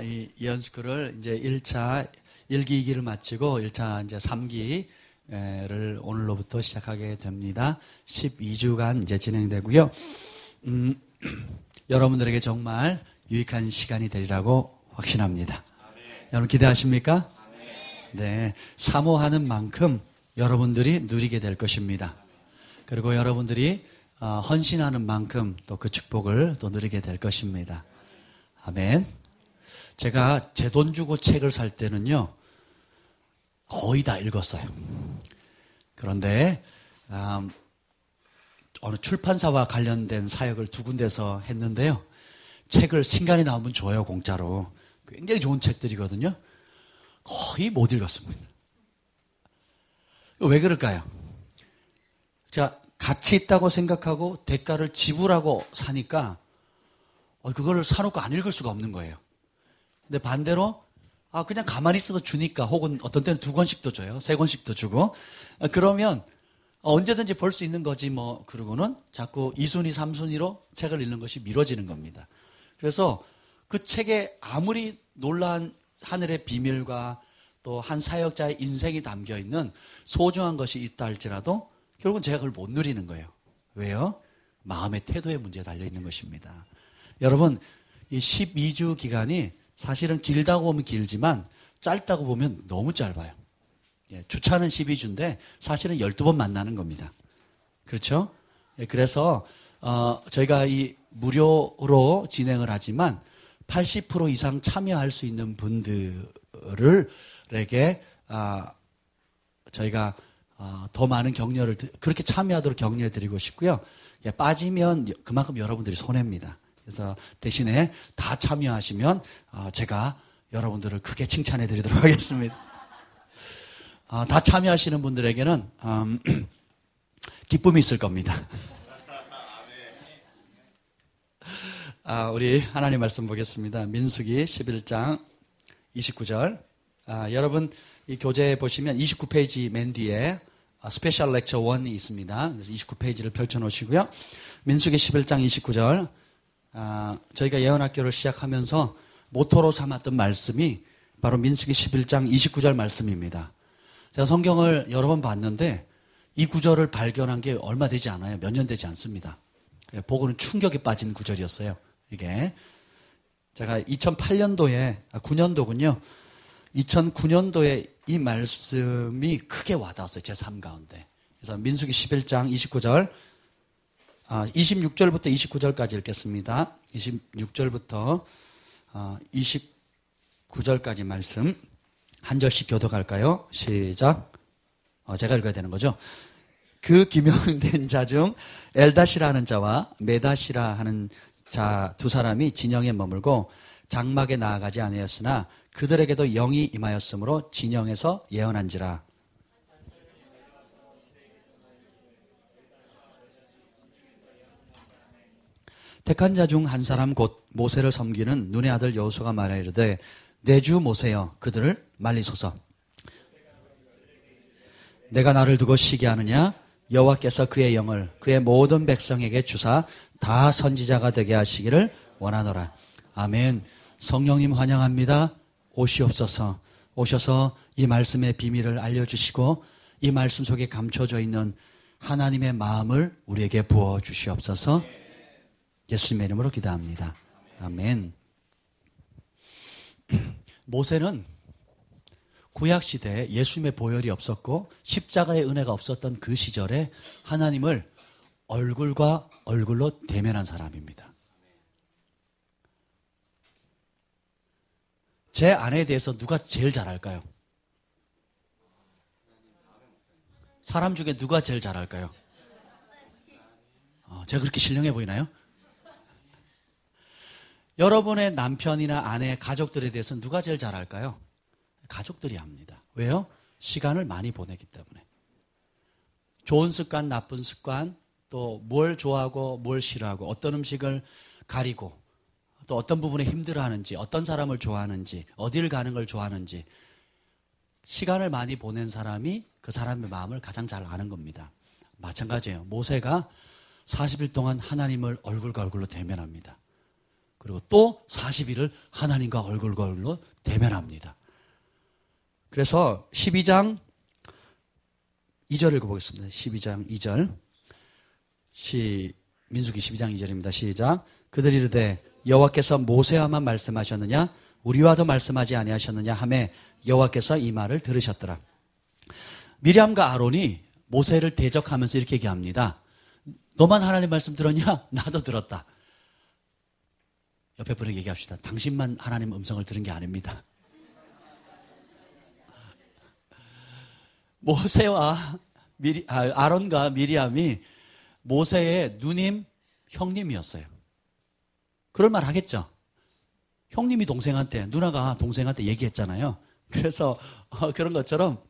이 연수를 이제 1차 1기 2기를 마치고 1차 이제 3기를 오늘로부터 시작하게 됩니다. 12주간 이제 진행되고요. 여러분들에게 정말 유익한 시간이 되리라고 확신합니다. 아멘. 여러분 기대하십니까? 아멘. 네, 사모하는 만큼 여러분들이 누리게 될 것입니다. 그리고 여러분들이 헌신하는 만큼 또 그 축복을 또 누리게 될 것입니다. 아멘. 제가 제 돈 주고 책을 살 때는요, 거의 다 읽었어요. 그런데 어느 출판사와 관련된 사역을 두 군데서 했는데요, 책을 신간이 나오면 줘요, 공짜로. 굉장히 좋은 책들이거든요. 거의 못 읽었습니다. 왜 그럴까요? 자, 가치 있다고 생각하고 대가를 지불하고 사니까 그거를 사놓고 안 읽을 수가 없는 거예요. 근데 반대로 그냥 가만히 있어도 주니까, 혹은 어떤 때는 2권씩도 줘요. 3권씩도 주고. 그러면 언제든지 볼 수 있는 거지 뭐. 그러고는 자꾸 2순위, 3순위로 책을 읽는 것이 미뤄지는 겁니다. 그래서 그 책에 아무리 놀라운 하늘의 비밀과 또 한 사역자의 인생이 담겨있는 소중한 것이 있다 할지라도 결국은 제가 그걸 못 누리는 거예요. 왜요? 마음의 태도의 문제에 달려있는 것입니다. 여러분, 이 12주 기간이 사실은 길다고 보면 길지만 짧다고 보면 너무 짧아요. 주차는 12주인데 사실은 12번 만나는 겁니다. 그렇죠? 그래서 저희가 이 무료로 진행을 하지만 80% 이상 참여할 수 있는 분들에게 저희가 더 많은 격려를, 그렇게 참여하도록 격려해드리고 싶고요. 빠지면 그만큼 여러분들이 손해입니다. 그래서 대신에 다 참여하시면 제가 여러분들을 크게 칭찬해드리도록 하겠습니다. 다 참여하시는 분들에게는 기쁨이 있을 겁니다. 우리 하나님 말씀 보겠습니다. 민수기 11장 29절. 여러분 이 교재 보시면 29페이지 맨 뒤에 스페셜 렉처 1이 있습니다. 그래서 29페이지를 펼쳐놓으시고요. 민수기 11장 29절. 저희가 예언학교를 시작하면서 모토로 삼았던 말씀이 바로 민수기 11장 29절 말씀입니다. 제가 성경을 여러 번 봤는데 이 구절을 발견한 게 얼마 되지 않아요. 몇 년 되지 않습니다. 보고는 충격에 빠진 구절이었어요. 이게 제가 2008년도에 9년도군요. 2009년도에 이 말씀이 크게 와닿았어요. 제 삶 가운데. 그래서 민수기 11장 29절 26절부터 29절까지 읽겠습니다. 26절부터 29절까지 말씀 한 절씩 교독할까요? 시작. 제가 읽어야 되는 거죠. 그 기명된 자 중 엘다시라 하는 자와 메다시라 하는 자 두 사람이 진영에 머물고 장막에 나아가지 아니하였으나 그들에게도 영이 임하였으므로 진영에서 예언한지라. 택한 자 중 한 사람 곧 모세를 섬기는 눈의 아들 여호수아가 말하이르되 내 주 모세여 그들을 말리소서. 내가 나를 두고 쉬게 하느냐? 여호와께서 그의 영을 그의 모든 백성에게 주사 다 선지자가 되게 하시기를 원하노라. 아멘. 성령님 환영합니다. 오시옵소서. 오셔서 이 말씀의 비밀을 알려주시고 이 말씀 속에 감춰져 있는 하나님의 마음을 우리에게 부어주시옵소서. 예수님의 이름으로 기도합니다. 아멘. 모세는 구약시대에 예수님의 보혈이 없었고 십자가의 은혜가 없었던 그 시절에 하나님을 얼굴과 얼굴로 대면한 사람입니다. 제 아내에 대해서 누가 제일 잘 알까요? 사람 중에 누가 제일 잘 알까요? 제가 그렇게 신령해 보이나요? 여러분의 남편이나 아내, 가족들에 대해서 누가 제일 잘 알까요? 가족들이 합니다. 왜요? 시간을 많이 보내기 때문에. 좋은 습관, 나쁜 습관, 또 뭘 좋아하고 뭘 싫어하고 어떤 음식을 가리고 또 어떤 부분에 힘들어하는지, 어떤 사람을 좋아하는지, 어디를 가는 걸 좋아하는지 시간을 많이 보낸 사람이 그 사람의 마음을 가장 잘 아는 겁니다. 마찬가지예요. 모세가 40일 동안 하나님을 얼굴과 얼굴로 대면합니다. 그리고 또 40일을 하나님과 얼굴과 얼굴로 대면합니다. 그래서 12장 2절 읽어보겠습니다. 12장 2절. 민수기 12장 2절입니다. 시작. 그들이 이르되 여호와께서 모세와만 말씀하셨느냐 우리와도 말씀하지 아니하셨느냐 하매 여호와께서 이 말을 들으셨더라. 미리암과 아론이 모세를 대적하면서 이렇게 얘기합니다. 너만 하나님 말씀 들었냐? 나도 들었다. 옆에 분에게 얘기합시다. 당신만 하나님 음성을 들은 게 아닙니다. 모세와 아론과 미리암이 모세의 누님, 형님이었어요. 그럴 말 하겠죠. 형님이 동생한테, 누나가 동생한테 얘기했잖아요. 그래서 그런 것처럼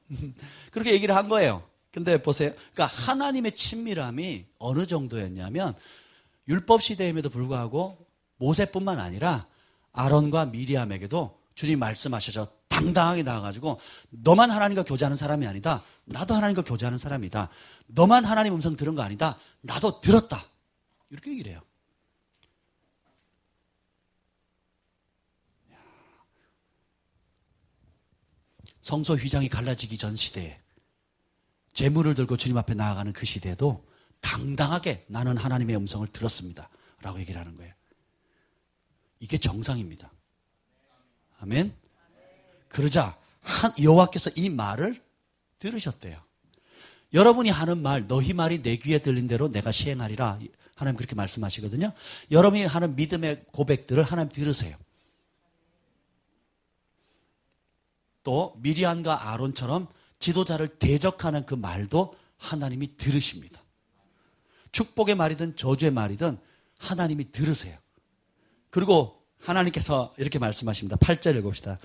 그렇게 얘기를 한 거예요. 근데 보세요. 그러니까 하나님의 친밀함이 어느 정도였냐면 율법 시대임에도 불구하고 모세뿐만 아니라 아론과 미리암에게도 주님 말씀하셔서 당당하게 나와가지고 너만 하나님과 교제하는 사람이 아니다. 나도 하나님과 교제하는 사람이다. 너만 하나님 음성 들은 거 아니다. 나도 들었다. 이렇게 얘기를 해요. 성소 휘장이 갈라지기 전 시대에 제물을 들고 주님 앞에 나아가는 그 시대에도 당당하게 나는 하나님의 음성을 들었습니다. 라고 얘기를 하는 거예요. 이게 정상입니다. 아멘. 그러자 여호와께서 이 말을 들으셨대요. 여러분이 하는 말, 너희 말이 내 귀에 들린 대로 내가 시행하리라. 하나님 그렇게 말씀하시거든요. 여러분이 하는 믿음의 고백들을 하나님 들으세요. 또 미리암과 아론처럼 지도자를 대적하는 그 말도 하나님이 들으십니다. 축복의 말이든 저주의 말이든 하나님이 들으세요. 그리고 하나님께서 이렇게 말씀하십니다. 8절 읽읍시다.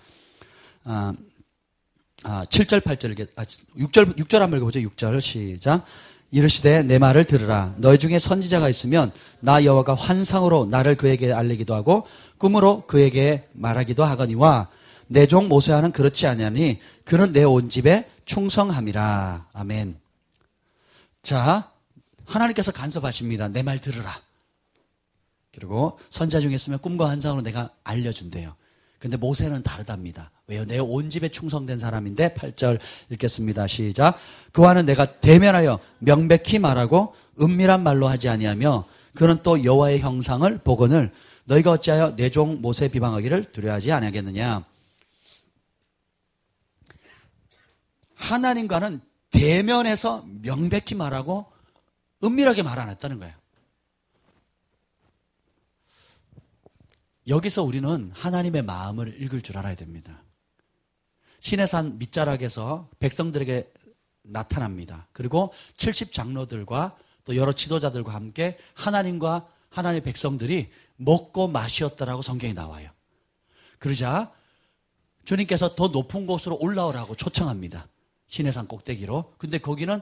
7절 8절 6절 한번 읽어보죠. 6절 시작. 이르시되 내 말을 들으라. 너희 중에 선지자가 있으면 나 여호와가 환상으로 나를 그에게 알리기도 하고 꿈으로 그에게 말하기도 하거니와 내 종 모세와는 그렇지 아니하니 그는 내 온 집에 충성함이라. 아멘. 자, 하나님께서 간섭하십니다. 내 말 들으라. 그리고 선지자 중에 있으면 꿈과 환상으로 내가 알려준대요. 근데 모세는 다르답니다. 왜요? 내 온 집에 충성된 사람인데 8절 읽겠습니다. 시작. 그와는 내가 대면하여 명백히 말하고 은밀한 말로 하지 아니하며 그는 또 여호와의 형상을 보거늘 너희가 어찌하여 내 종 모세 비방하기를 두려워하지 아니하겠느냐. 하나님과는 대면해서 명백히 말하고 은밀하게 말 안 했다는 거예요. 여기서 우리는 하나님의 마음을 읽을 줄 알아야 됩니다. 시내산 밑자락에서 백성들에게 나타납니다. 그리고 70장로들과 또 여러 지도자들과 함께 하나님과 하나님의 백성들이 먹고 마시었다라고 성경에 나와요. 그러자 주님께서 더 높은 곳으로 올라오라고 초청합니다. 시내산 꼭대기로. 근데 거기는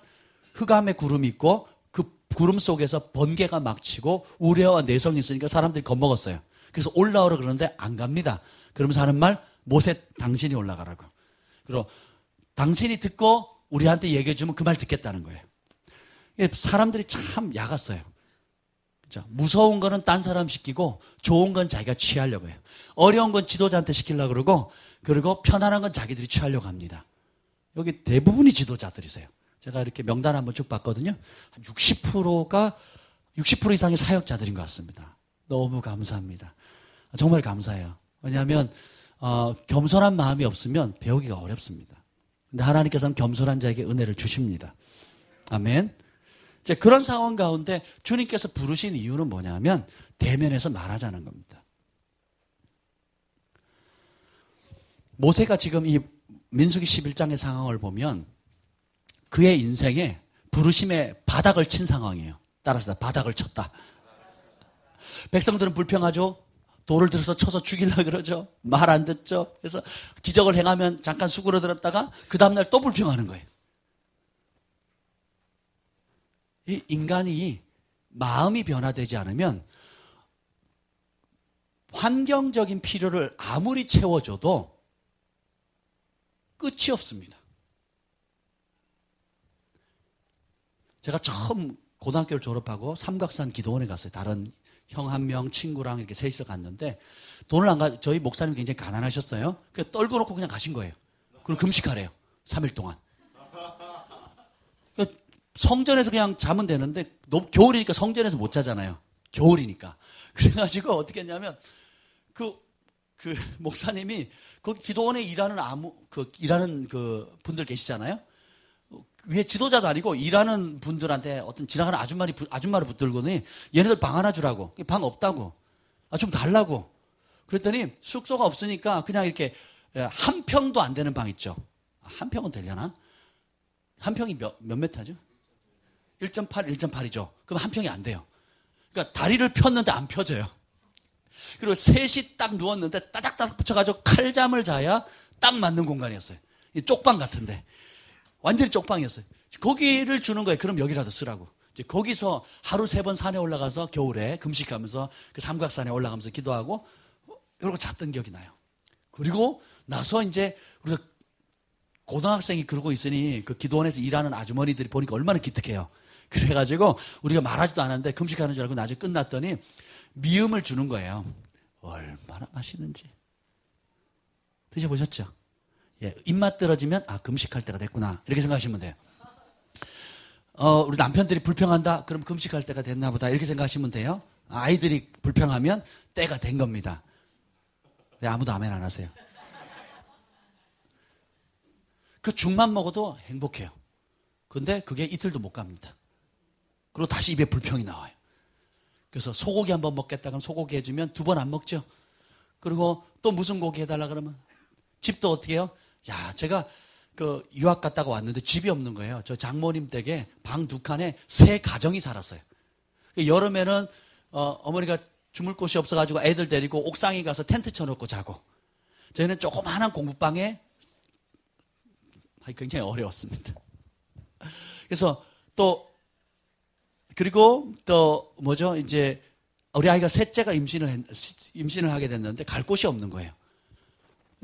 흑암의 구름이 있고 그 구름 속에서 번개가 막 치고 우레와 내성이 있으니까 사람들이 겁먹었어요. 그래서 올라오라 그러는데 안 갑니다. 그러면서 하는 말, 모세 당신이 올라가라고. 그리고 당신이 듣고 우리한테 얘기해 주면 그 말 듣겠다는 거예요. 사람들이 참 약았어요. 그렇죠? 무서운 거는 딴 사람 시키고 좋은 건 자기가 취하려고 해요. 어려운 건 지도자한테 시키려고 그러고 그리고 편안한 건 자기들이 취하려고 합니다. 여기 대부분이 지도자들이세요. 제가 이렇게 명단 한번 쭉 봤거든요. 한 60% 이상의 사역자들인 것 같습니다. 너무 감사합니다. 정말 감사해요. 왜냐하면 겸손한 마음이 없으면 배우기가 어렵습니다. 근데 하나님께서는 겸손한 자에게 은혜를 주십니다. 아멘. 이제 그런 상황 가운데 주님께서 부르신 이유는 뭐냐면 대면에서 말하자는 겁니다. 모세가 지금 이 민수기 11장의 상황을 보면 그의 인생에 부르심의 바닥을 친 상황이에요. 따라서 바닥을 쳤다. 백성들은 불평하죠. 돌을 들어서 쳐서 죽이려고 그러죠. 말 안 듣죠. 그래서 기적을 행하면 잠깐 수그러들었다가 그 다음날 또 불평하는 거예요. 이 인간이 마음이 변화되지 않으면 환경적인 필요를 아무리 채워줘도 끝이 없습니다. 제가 처음 고등학교를 졸업하고 삼각산 기도원에 갔어요. 다른 형 한 명, 친구랑 이렇게 셋이서 갔는데 돈을 안 가, 저희 목사님 굉장히 가난하셨어요. 그냥 떨궈 놓고 그냥 가신 거예요. 그리고 금식하래요. 3일 동안. 그러니까 성전에서 그냥 자면 되는데 너무 겨울이니까 성전에서 못 자잖아요. 겨울이니까. 그래가지고 어떻게 했냐면 그 목사님이 거기 기도원에 일하는 그 분들 계시잖아요. 위에 지도자도 아니고 일하는 분들한테 어떤 지나가는 아줌마를 붙들고는 얘네들 방 하나 주라고. 방 없다고. 좀 달라고. 그랬더니 숙소가 없으니까 그냥 이렇게 한 평도 안 되는 방 있죠. 한 평은 되려나? 한 평이 몇 메타죠? 1.8, 1.8이죠. 그럼 한 평이 안 돼요. 그러니까 다리를 폈는데 안 펴져요. 그리고 셋이 딱 누웠는데 따닥따닥 붙여가지고 칼잠을 자야 딱 맞는 공간이었어요. 쪽방 같은데. 완전히 쪽방이었어요. 거기를 주는 거예요. 그럼 여기라도 쓰라고. 이제 거기서 하루 3번 산에 올라가서 겨울에 금식하면서 그 삼각산에 올라가면서 기도하고 이러고 잤던 기억이 나요. 그리고 나서 이제 우리가 고등학생이 그러고 있으니 그 기도원에서 일하는 아주머니들이 보니까 얼마나 기특해요. 그래가지고 우리가 말하지도 않았는데 금식하는 줄 알고 나중에 끝났더니 미음을 주는 거예요. 얼마나 맛있는지. 드셔보셨죠? 예, 입맛 떨어지면 금식할 때가 됐구나 이렇게 생각하시면 돼요. 우리 남편들이 불평한다 그럼 금식할 때가 됐나 보다 이렇게 생각하시면 돼요. 아이들이 불평하면 때가 된 겁니다. 네, 아무도 아멘 안 하세요. 그 죽만 먹어도 행복해요. 근데 그게 이틀도 못 갑니다. 그리고 다시 입에 불평이 나와요. 그래서 소고기 한번 먹겠다 그러면 소고기 해주면 2번 안 먹죠. 그리고 또 무슨 고기 해달라 그러면 집도 어떻게 해요? 야, 제가 그 유학 갔다가 왔는데 집이 없는 거예요. 저 장모님 댁에 방 2칸에 3가정이 살았어요. 여름에는 어머니가 주물 곳이 없어가지고 애들 데리고 옥상에 가서 텐트 쳐놓고 자고 저희는 조그마한 공부방에 굉장히 어려웠습니다. 그래서 그리고 또 이제 우리 아이가 셋째가 임신을 하게 됐는데 갈 곳이 없는 거예요.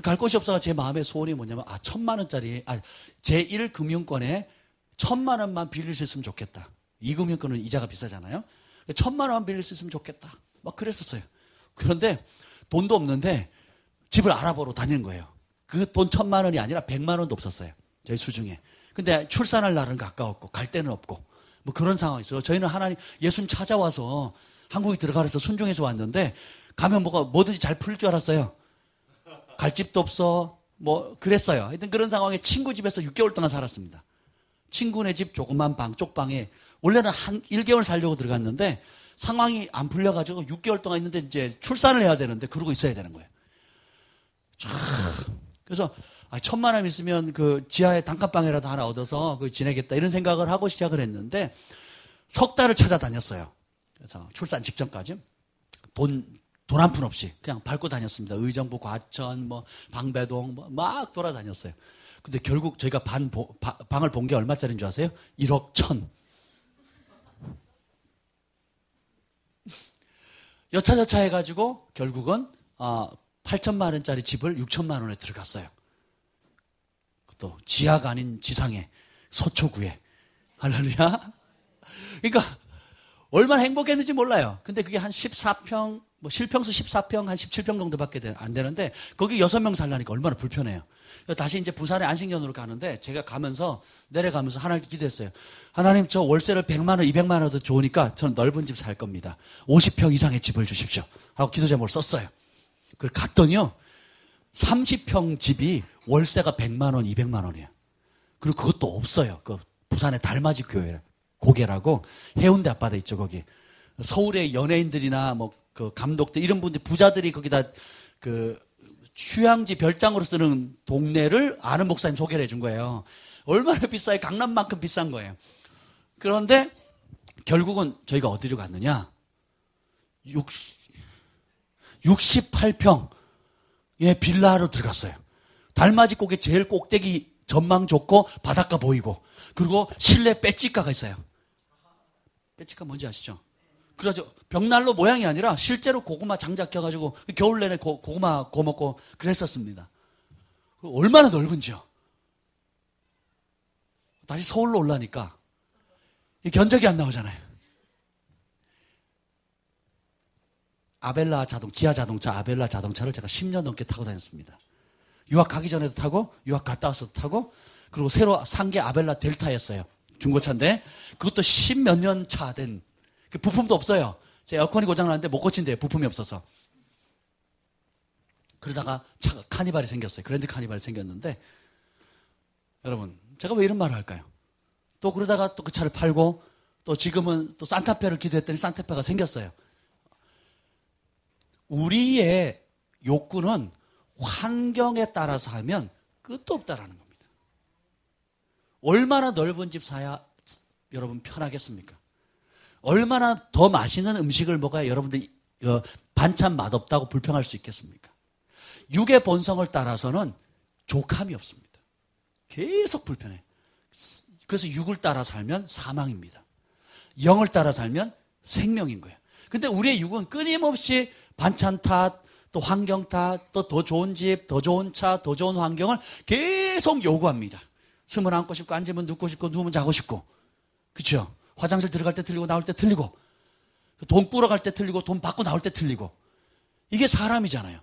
갈 곳이 없어서 제 마음의 소원이 뭐냐면 1,000만 원짜리 제1금융권에 1,000만 원만 빌릴 수 있으면 좋겠다. 2금융권은 이자가 비싸잖아요. 1,000만 원만 빌릴 수 있으면 좋겠다. 막 그랬었어요. 그런데 돈도 없는데 집을 알아보러 다니는 거예요. 그 돈 1,000만 원이 아니라 100만 원도 없었어요. 저희 수중에. 근데 출산할 날은 가까웠고 갈 데는 없고 뭐 그런 상황이었어요. 저희는 하나님 예수님 찾아와서 한국에 들어가서 순종해서 왔는데 가면 뭐든지 잘 풀 줄 알았어요. 갈 집도 없어. 뭐 그랬어요. 하여튼 그런 상황에 친구 집에서 6개월 동안 살았습니다. 친구네 집 조그만 방, 쪽방에 원래는 1개월 살려고 들어갔는데 상황이 안 풀려가지고 6개월 동안 있는데 이제 출산을 해야 되는데 그러고 있어야 되는 거예요. 그래서 1,000만 원 있으면 그 지하에 단칸방이라도 하나 얻어서 지내겠다 이런 생각을 하고 시작을 했는데 석 달을 찾아다녔어요. 그래서 출산 직전까지 돈 한 푼 없이 그냥 밟고 다녔습니다. 의정부, 과천, 방배동 막 돌아다녔어요. 근데 결국 저희가 방을 본 게 얼마짜리인 줄 아세요? 1억 1천. 여차저차 해가지고 결국은 8천만 원짜리 집을 6천만 원에 들어갔어요. 또 지하가 아닌 지상에 서초구에. 할렐루야. 그러니까 얼마나 행복했는지 몰라요. 근데 그게 한 14평, 실평수 14평, 한 17평 정도밖에 안 되는데 거기 6명 살라니까 얼마나 불편해요. 다시 이제 부산에 안식년으로 가는데 제가 내려가면서 하나님께 기도했어요. 하나님 저 월세를 100만 원, 200만 원도 좋으니까 저는 넓은 집 살 겁니다. 50평 이상의 집을 주십시오. 하고 기도 제목을 썼어요. 그걸 갔더니요. 30평 집이 월세가 100만 원, 200만 원이에요. 그리고 그것도 없어요. 그 부산의 달맞이 교회 고개라고 해운대 앞바다 있죠, 거기. 서울의 연예인들이나 그 감독들 이런 분들 부자들이 거기다 그 휴양지 별장으로 쓰는 동네를 아는 목사님 소개를 해준 거예요. 얼마나 비싸요? 강남만큼 비싼 거예요. 그런데 결국은 저희가 어디로 갔느냐? 68평의 빌라로 들어갔어요. 달맞이 고개 제일 꼭대기 전망 좋고 바닷가 보이고 그리고 실내 배지가가 있어요. 배지가 뭔지 아시죠? 그래서 벽난로 모양이 아니라 실제로 고구마 장작 껴가지고 겨울 내내 고구마 구워 먹고 그랬었습니다. 얼마나 넓은지요. 다시 서울로 올라니까 견적이 안 나오잖아요. 기아 자동차 아벨라 자동차를 제가 10년 넘게 타고 다녔습니다. 유학 가기 전에도 타고 유학 갔다 와서도 타고 그리고 새로 산 게 아벨라 델타였어요. 중고차인데 그것도 10몇 년 차 된 부품도 없어요. 제 에어컨이 고장났는데 못 고친대요. 부품이 없어서. 그러다가 차가 카니발이 생겼어요. 그랜드 카니발이 생겼는데 여러분 제가 왜 이런 말을 할까요? 또 그러다가 또 그 차를 팔고 또 지금은 또 산타페를 기도했더니 산타페가 생겼어요. 우리의 욕구는 환경에 따라서 하면 끝도 없다라는 겁니다. 얼마나 넓은 집 사야 여러분 편하겠습니까? 얼마나 더 맛있는 음식을 먹어야 여러분들이 반찬 맛없다고 불평할 수 있겠습니까? 육의 본성을 따라서는 족함이 없습니다. 계속 불편해. 그래서 육을 따라 살면 사망입니다. 영을 따라 살면 생명인 거예요. 근데 우리의 육은 끊임없이 반찬 탓, 또 환경 탓, 또 더 좋은 집, 더 좋은 차, 더 좋은 환경을 계속 요구합니다. 숨을 안고 싶고, 앉으면 눕고 싶고, 누우면 자고 싶고. 그렇죠? 화장실 들어갈 때 틀리고, 나올 때 틀리고. 돈 꾸러갈 때 틀리고, 돈 받고 나올 때 틀리고. 이게 사람이잖아요.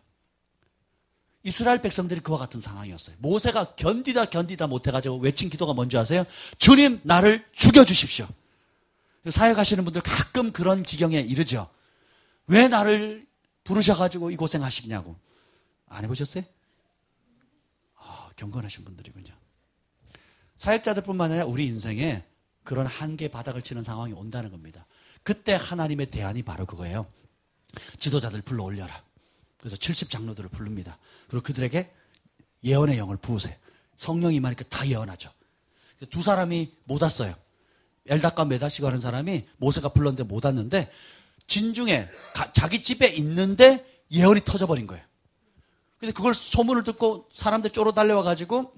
이스라엘 백성들이 그와 같은 상황이었어요. 모세가 견디다 못해가지고 외친 기도가 뭔지 아세요? 주님, 나를 죽여주십시오. 사역하시는 분들 가끔 그런 지경에 이르죠. 왜 나를 부르셔가지고 이 고생하시냐고. 안 해보셨어요? 경건하신 분들이군요. 사역자들뿐만 아니라 우리 인생에 그런 한계 바닥을 치는 상황이 온다는 겁니다. 그때 하나님의 대안이 바로 그거예요. 지도자들 불러 올려라. 그래서 70장로들을 부릅니다. 그리고 그들에게 예언의 영을 부으세요. 성령이 임하니까 다 예언하죠. 두 사람이 못 왔어요. 엘닷과 메다시고 하는 사람이 모세가 불렀는데 못 왔는데 진중에 자기 집에 있는데 예언이 터져버린 거예요. 근데 그걸 소문을 듣고 사람들 쫄아 달려와가지고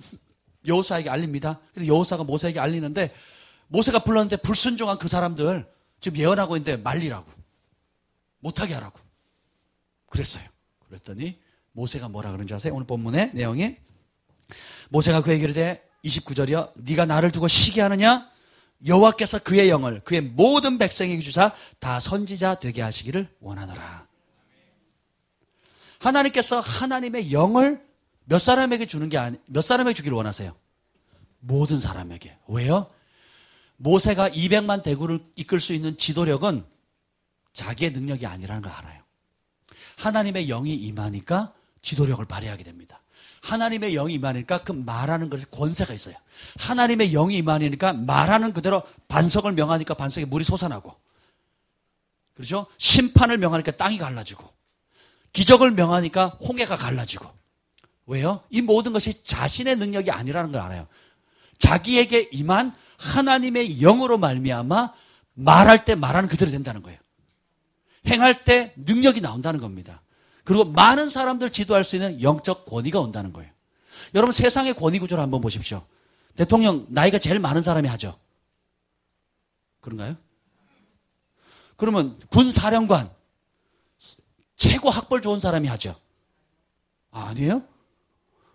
여호수아에게 알립니다. 그래서 여호수아가 모세에게 알리는데 모세가 불렀는데 불순종한 그 사람들 지금 예언하고 있는데 말리라고. 못하게 하라고. 그랬어요. 그랬더니 모세가 뭐라 그런지 아세요? 오늘 본문의 내용이 모세가 그에게 이르되 29절이요. 네가 나를 두고 시기하느냐? 여호와께서 그의 영을 그의 모든 백성에게 주사 다 선지자 되게 하시기를 원하노라. 하나님께서 하나님의 영을 몇 사람에게 주는 게 몇 사람에게 주기를 원하세요? 모든 사람에게. 왜요? 모세가 200만 대군을 이끌 수 있는 지도력은 자기의 능력이 아니라는 걸 알아요. 하나님의 영이 임하니까 지도력을 발휘하게 됩니다. 하나님의 영이 임하니까 그 말하는 것에 권세가 있어요. 하나님의 영이 임하니까 말하는 그대로 반석을 명하니까 반석에 물이 솟아나고, 그렇죠? 심판을 명하니까 땅이 갈라지고, 기적을 명하니까 홍해가 갈라지고. 왜요? 이 모든 것이 자신의 능력이 아니라는 걸 알아요. 자기에게 임한 하나님의 영으로 말미암아 말할 때 말하는 그대로 된다는 거예요. 행할 때 능력이 나온다는 겁니다. 그리고 많은 사람들 지도할 수 있는 영적 권위가 온다는 거예요. 여러분 세상의 권위 구조를 한번 보십시오. 대통령 나이가 제일 많은 사람이 하죠. 그런가요? 그러면 군 사령관 최고 학벌 좋은 사람이 하죠. 아니에요?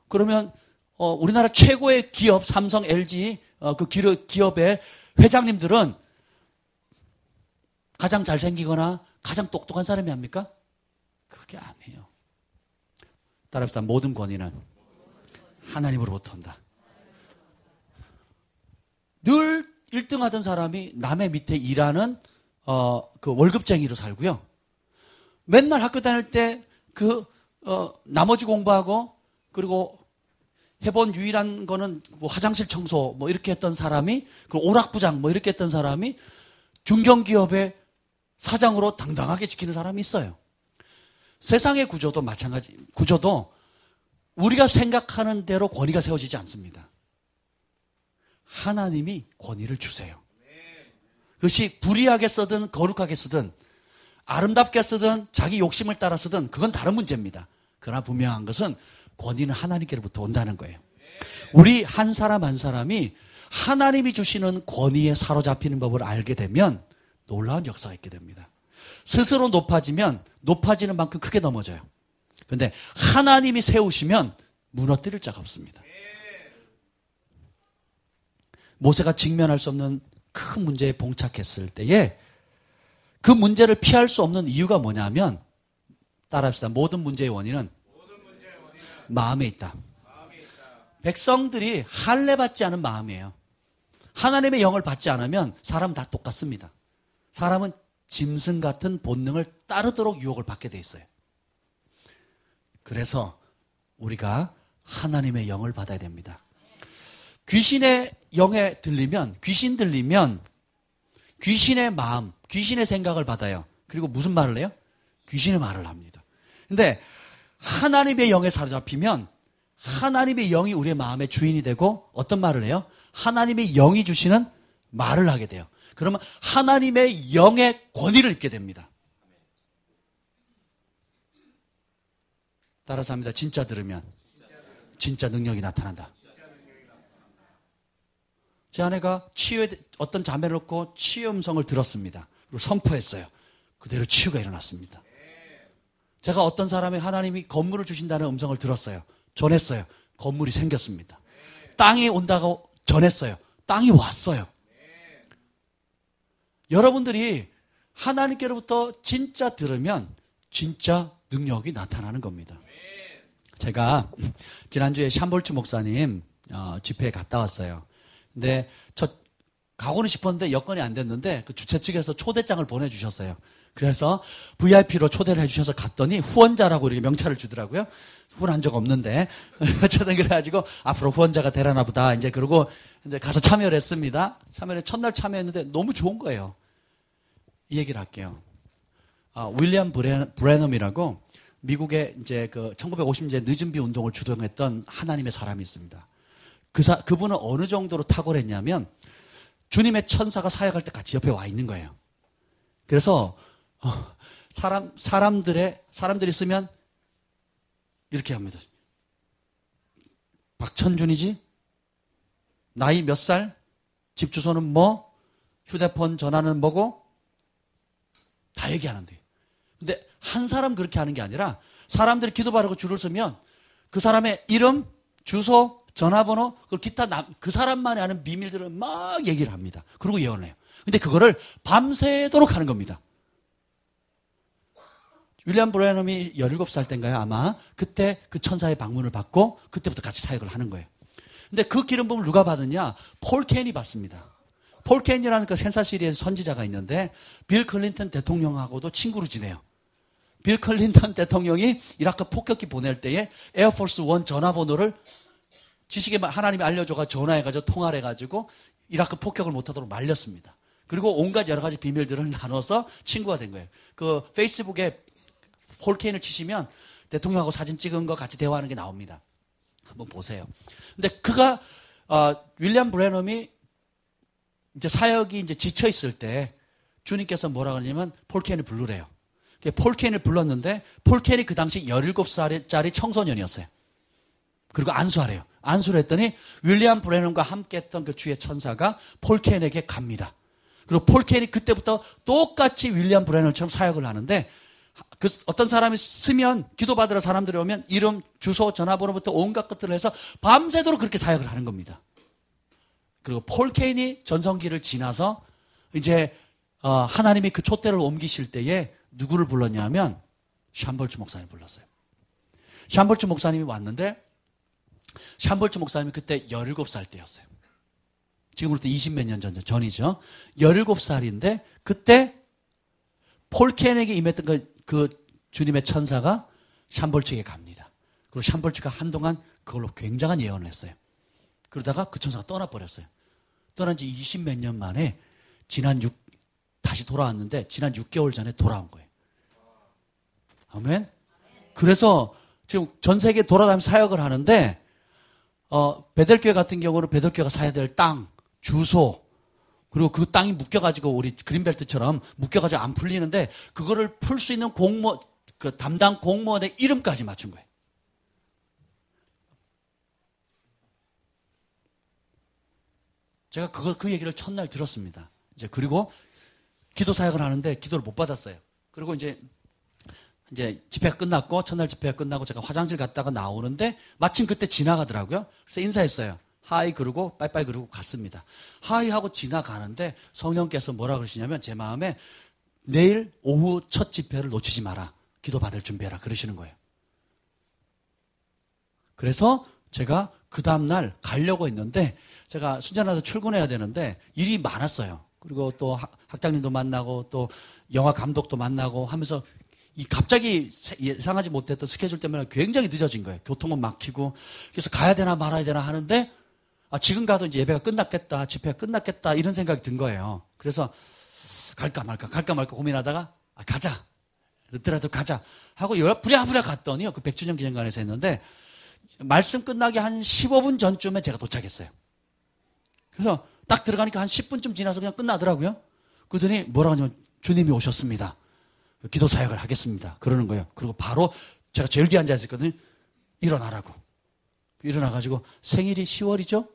그러면 우리나라 최고의 기업 삼성, LG 그 기업의 회장님들은 가장 잘생기거나 가장 똑똑한 사람이 합니까? 그게 아니에요. 따라합시다. 모든 권위는 하나님으로부터 온다. 늘 1등 하던 사람이 남의 밑에 일하는 그 월급쟁이로 살고요. 맨날 학교 다닐 때 나머지 공부하고 그리고 해본 유일한 거는 뭐 화장실 청소 뭐 이렇게 했던 사람이 그 오락부장 뭐 이렇게 했던 사람이 중견기업의 사장으로 당당하게 지키는 사람이 있어요. 세상의 구조도 마찬가지. 구조도 우리가 생각하는 대로 권위가 세워지지 않습니다. 하나님이 권위를 주세요. 그것이 불의하게 쓰든 거룩하게 쓰든 아름답게 쓰든 자기 욕심을 따라 쓰든 그건 다른 문제입니다. 그러나 분명한 것은 권위는 하나님께로부터 온다는 거예요. 우리 한 사람 한 사람이 하나님이 주시는 권위에 사로잡히는 법을 알게 되면 놀라운 역사가 있게 됩니다. 스스로 높아지면 높아지는 만큼 크게 넘어져요. 그런데 하나님이 세우시면 무너뜨릴 자가 없습니다. 모세가 직면할 수 없는 큰 문제에 봉착했을 때에 그 문제를 피할 수 없는 이유가 뭐냐면 따라합시다. 모든 문제의 원인은 마음에 있다. 백성들이 할례 받지 않은 마음이에요. 하나님의 영을 받지 않으면 사람은 다 똑같습니다. 사람은 짐승 같은 본능을 따르도록 유혹을 받게 돼 있어요. 그래서 우리가 하나님의 영을 받아야 됩니다. 귀신의 영에 들리면, 귀신 들리면 귀신의 마음, 귀신의 생각을 받아요. 그리고 무슨 말을 해요? 귀신의 말을 합니다. 근데 하나님의 영에 사로잡히면 하나님의 영이 우리의 마음의 주인이 되고 어떤 말을 해요? 하나님의 영이 주시는 말을 하게 돼요. 그러면 하나님의 영의 권위를 입게 됩니다. 따라서 합니다. 진짜 들으면 진짜 능력이 나타난다. 제 아내가 치유에 어떤 자매를 놓고 치유 음성을 들었습니다. 그리고 선포했어요. 그대로 치유가 일어났습니다. 제가 어떤 사람의 하나님이 건물을 주신다는 음성을 들었어요. 전했어요. 건물이 생겼습니다. 땅이 온다고 전했어요. 땅이 왔어요. 여러분들이 하나님께로부터 진짜 들으면 진짜 능력이 나타나는 겁니다. 제가 지난주에 샴볼츠 목사님 집회에 갔다 왔어요. 근데 저 가고는 싶었는데 여건이 안 됐는데 그 주최 측에서 초대장을 보내주셨어요. 그래서 VIP로 초대를 해주셔서 갔더니 후원자라고 이렇게 명찰을 주더라고요. 후원한 적 없는데 어쨌든 그래가지고 앞으로 후원자가 되려나 보다 이제 그러고 이제 가서 참여를 했습니다. 첫날 참여했는데 너무 좋은 거예요. 이 얘기를 할게요. 윌리엄 브래넘이라고 미국의 이제 그 1950년대 늦은 비 운동을 주동했던 하나님의 사람이 있습니다. 그분은 어느 정도로 탁월했냐면 주님의 천사가 사역할 때 같이 옆에 와 있는 거예요. 그래서 사람들이 있으면 이렇게 합니다. 박천준이지? 나이 몇 살? 집 주소는 뭐? 휴대폰 전화는 뭐고? 다 얘기하는데. 근데 한 사람 그렇게 하는 게 아니라 사람들이 기도 바르고 줄을 서면 그 사람의 이름, 주소, 전화번호, 기타 그 사람만이 아는 비밀들을 막 얘기를 합니다. 그리고 예언을 해요. 근데 그거를 밤새도록 하는 겁니다. 윌리엄 브래넘이 17살 때인가요? 아마 그때 그 천사의 방문을 받고 그때부터 같이 사역을 하는 거예요. 근데 그 기름 부음을 누가 받았냐? 폴 켄이 받습니다. 폴 켄이라는 그 센사시리의 선지자가 있는데 빌 클린턴 대통령하고도 친구로 지내요. 빌 클린턴 대통령이 이라크 폭격기 보낼 때에 에어포스 1 전화번호를 지식에 하나님이 알려줘가 전화해가지고 통화를 해가지고 이라크 폭격을 못하도록 말렸습니다. 그리고 온갖 여러 가지 비밀들을 나눠서 친구가 된 거예요. 그 페이스북에 폴 켄을 치시면 대통령하고 사진 찍은 거 같이 대화하는 게 나옵니다. 한번 보세요. 근데 그가 윌리엄 브래넘이 이제 사역이 이제 지쳐 있을 때 주님께서 뭐라 그러냐면 폴 켄을 부르래요. 폴 켄을 불렀는데 폴 켄이 그 당시 17살짜리 청소년이었어요. 그리고 안수하래요. 안수를 했더니 윌리엄 브래넘과 함께 했던 그 주의 천사가 폴 켄에게 갑니다. 그리고 폴 켄이 그때부터 똑같이 윌리엄 브래넘처럼 사역을 하는데 그 어떤 사람이 쓰면 기도받으러 사람들이 오면 이름, 주소, 전화번호부터 온갖 것들을 해서 밤새도록 그렇게 사역을 하는 겁니다. 그리고 폴 켄이 전성기를 지나서 이제 하나님이 그 촛대를 옮기실 때에 누구를 불렀냐면 샴볼츠 목사님 불렀어요. 샴볼츠 목사님이 왔는데 샴볼츠 목사님이 그때 17살 때였어요. 지금으로부터 20몇 년 전이죠. 17살인데 그때 폴 켄에게 임했던 그 주님의 천사가 샴볼츠에게 갑니다. 그리고 샴볼츠가 한동안 그걸로 굉장한 예언을 했어요. 그러다가 그 천사가 떠나버렸어요. 떠난 지 20몇 년 만에 다시 돌아왔는데 지난 6개월 전에 돌아온 거예요. 아멘? 그래서 지금 전 세계 돌아다니면서 사역을 하는데 베델교회 같은 경우는 베델교회가 사야 될 땅, 주소, 그리고 그 땅이 묶여가지고 우리 그린벨트처럼 묶여가지고 안 풀리는데 그거를 풀 수 있는 그 담당 공무원의 이름까지 맞춘 거예요. 제가 그 얘기를 첫날 들었습니다. 이제 그리고 기도 사역을 하는데 기도를 못 받았어요. 그리고 이제 집회가 끝났고 첫날 집회가 끝나고 제가 화장실 갔다가 나오는데 마침 그때 지나가더라고요. 그래서 인사했어요. 하이 그러고 빠이빠이 그러고 갔습니다. 하이 하고 지나가는데 성령께서 뭐라 그러시냐면 제 마음에 내일 오후 첫 집회를 놓치지 마라. 기도 받을 준비해라. 그러시는 거예요. 그래서 제가 그 다음날 가려고 했는데 제가 순천에서 출근해야 되는데 일이 많았어요. 그리고 또 학장님도 만나고 또 영화 감독도 만나고 하면서 이 갑자기 예상하지 못했던 스케줄 때문에 굉장히 늦어진 거예요. 교통은 막히고. 그래서 가야 되나 말아야 되나 하는데 지금 가도 이제 예배가 끝났겠다, 집회가 끝났겠다 이런 생각이 든 거예요. 그래서 갈까 말까 고민하다가 가자. 늦더라도 가자 하고 부랴부랴 갔더니요. 그 100주년 기념관에서 했는데 말씀 끝나기 한 15분 전쯤에 제가 도착했어요. 그래서 딱 들어가니까 한 10분쯤 지나서 그냥 끝나더라고요. 그러더니 뭐라고 하냐면 주님이 오셨습니다. 기도 사역을 하겠습니다. 그러는 거예요. 그리고 바로 제가 제일 뒤에 앉아 있었거든요. 일어나라고. 일어나가지고 생일이 10월이죠?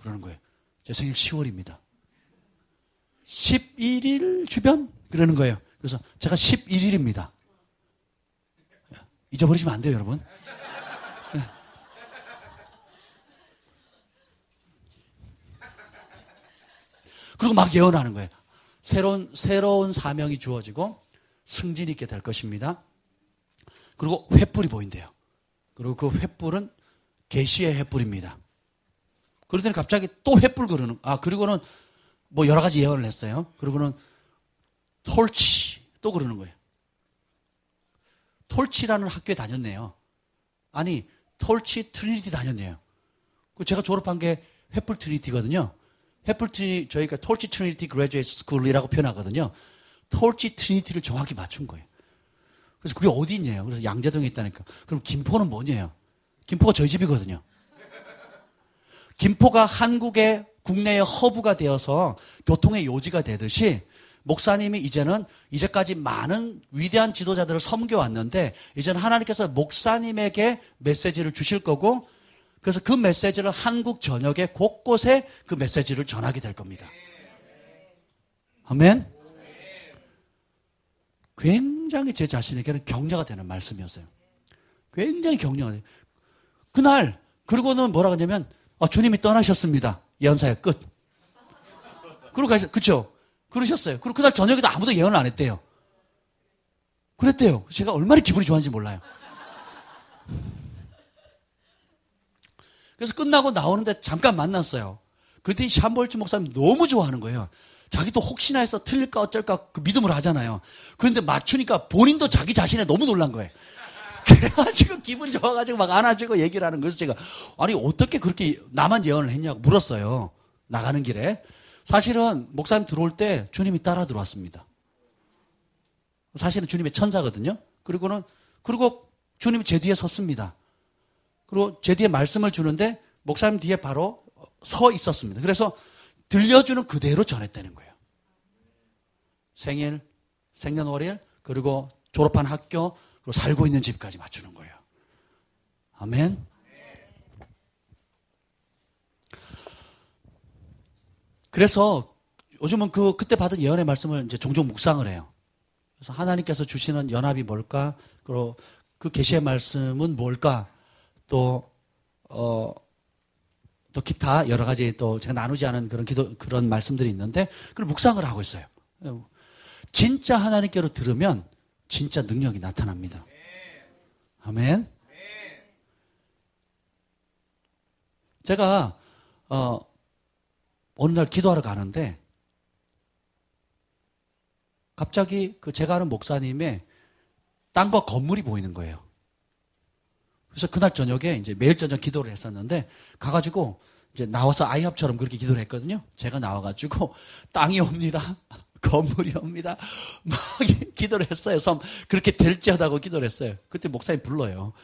그러는 거예요. 제 생일 10월입니다. 11일 주변? 그러는 거예요. 그래서 제가 11일입니다. 잊어버리시면 안 돼요, 여러분. 그리고 막 예언하는 거예요. 새로운 사명이 주어지고 승진 있게 될 것입니다. 그리고 횃불이 보인대요. 그리고 그 횃불은 계시의 횃불입니다. 그러더니 갑자기 또 횃불 그러는, 그리고는 뭐 여러 가지 예언을 했어요. 그리고는 톨치 또 그러는 거예요. 톨치라는 학교에 다녔네요. 아니, 톨치 트리니티 다녔네요. 제가 졸업한 게 횃불 트리니티거든요. 횃불 트리니티, 저희가 톨치 트리니티 그레주에이트 스쿨이라고 표현하거든요. 톨치 트리니티를 정확히 맞춘 거예요. 그래서 그게 어디 있냐요. 그래서 양재동에 있다니까. 그럼 김포는 뭐냐요. 김포가 저희 집이거든요. 김포가 한국의 국내의 허브가 되어서 교통의 요지가 되듯이 목사님이 이제까지 많은 위대한 지도자들을 섬겨왔는데 이제는 하나님께서 목사님에게 메시지를 주실 거고 그래서 그 메시지를 한국 전역에 곳곳에 그 메시지를 전하게 될 겁니다. 아멘? 굉장히 제 자신에게는 격려가 되는 말씀이었어요. 굉장히 격려가 돼요. 그날 그러고는 뭐라고 하냐면 주님이 떠나셨습니다. 예언사역 끝. 그러고 가셨어요. 그렇죠? 그러셨어요. 그리고 그날 저녁에도 아무도 예언을 안 했대요. 그랬대요. 제가 얼마나 기분이 좋았는지 몰라요. 그래서 끝나고 나오는데 잠깐 만났어요. 그때 샴볼츠 목사님 너무 좋아하는 거예요. 자기도 혹시나 해서 틀릴까 어쩔까 그 믿음을 하잖아요. 그런데 맞추니까 본인도 자기 자신에 너무 놀란 거예요. 그래가지고 기분 좋아가지고 막 안아주고 얘기를 하는 거예요. 제가 아니 어떻게 그렇게 나만 예언을 했냐고 물었어요. 나가는 길에. 사실은 목사님 들어올 때 주님이 따라 들어왔습니다. 사실은 주님의 천사거든요. 그리고 주님이 제 뒤에 섰습니다. 그리고 제 뒤에 말씀을 주는데 목사님 뒤에 바로 서 있었습니다. 그래서 들려주는 그대로 전했다는 거예요. 생일, 생년월일, 그리고 졸업한 학교, 그리고 살고 있는 집까지 맞추는 거예요. 아멘. 그래서 요즘은 그때 받은 예언의 말씀을 이제 종종 묵상을 해요. 그래서 하나님께서 주시는 연합이 뭘까? 그리고 그 계시의 말씀은 뭘까? 또 기타 여러 가지 또 제가 나누지 않은 그런 말씀들이 있는데 그걸 묵상을 하고 있어요. 진짜 하나님께로 들으면 진짜 능력이 나타납니다. 아멘. 제가 어느 날 기도하러 가는데 갑자기 제가 아는 목사님의 땅과 건물이 보이는 거예요. 그래서 그날 저녁에 이제 매일 저녁 기도를 했었는데 가가지고 이제 나와서 아이합처럼 그렇게 기도를 했거든요. 제가 나와가지고 땅이 옵니다. 건물이 옵니다. 막 기도를 했어요. 그렇게 될지하다고 기도를 했어요. 그때 목사님 불러요.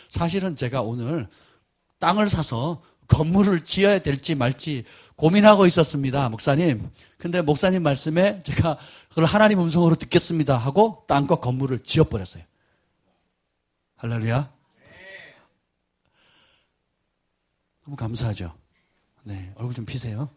사실은 제가 오늘 땅을 사서 건물을 지어야 될지 말지 고민하고 있었습니다. 목사님. 근데 목사님 말씀에 제가 그걸 하나님 음성으로 듣겠습니다 하고 땅과 건물을 지어버렸어요. 할렐루야. 너무 감사하죠. 네, 얼굴 좀 피세요.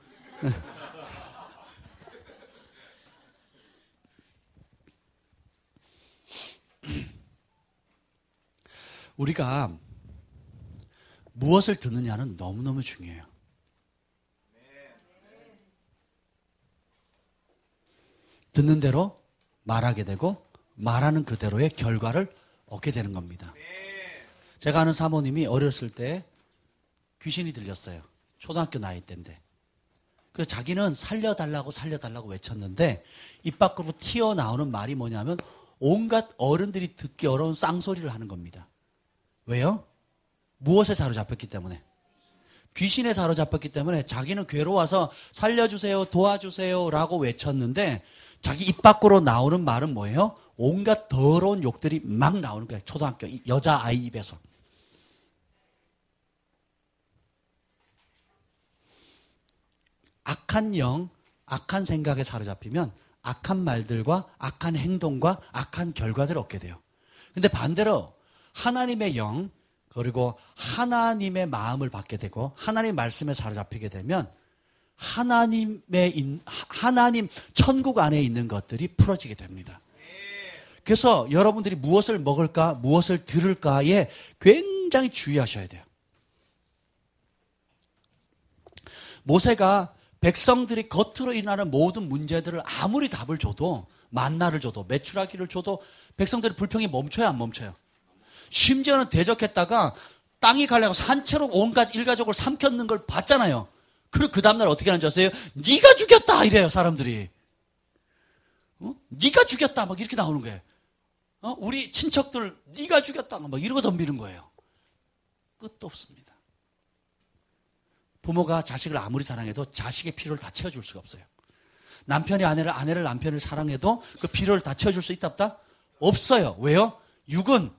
우리가 무엇을 듣느냐는 너무너무 중요해요. 듣는 대로 말하게 되고 말하는 그대로의 결과를 얻게 되는 겁니다. 제가 아는 사모님이 어렸을 때 귀신이 들렸어요. 초등학교 나이 때인데. 그래서 자기는 살려달라고 외쳤는데 입 밖으로 튀어나오는 말이 뭐냐면 온갖 어른들이 듣기 어려운 쌍소리를 하는 겁니다. 왜요? 무엇에 사로잡혔기 때문에? 귀신에 사로잡혔기 때문에 자기는 괴로워서 살려주세요, 도와주세요 라고 외쳤는데 자기 입 밖으로 나오는 말은 뭐예요? 온갖 더러운 욕들이 막 나오는 거예요. 초등학교 여자아이 입에서. 악한 영, 악한 생각에 사로잡히면 악한 말들과 악한 행동과 악한 결과들을 얻게 돼요. 근데 반대로 하나님의 영, 그리고 하나님의 마음을 받게 되고 하나님 말씀에 사로잡히게 되면 하나님 천국 안에 있는 것들이 풀어지게 됩니다. 그래서 여러분들이 무엇을 먹을까, 무엇을 들을까에 굉장히 주의하셔야 돼요. 모세가 백성들이 겉으로 일어나는 모든 문제들을 아무리 답을 줘도, 만나를 줘도, 메추라기를 줘도 백성들의 불평이 멈춰요, 안 멈춰요? 심지어는 대적했다가 땅이 갈려고 산채로 온갖 일가족을 삼켰는 걸 봤잖아요. 그리고 그 다음날 어떻게 하는지 아세요? 네가 죽였다 이래요, 사람들이. 네가 죽였다 막 이렇게 나오는 거예요. 우리 친척들 네가 죽였다 막 이러고 덤비는 거예요. 끝도 없습니다. 부모가 자식을 아무리 사랑해도 자식의 필요를 다 채워줄 수가 없어요. 남편이 아내를 남편을 사랑해도 그 필요를 다 채워줄 수 있다 없다? 없어요. 왜요? 육은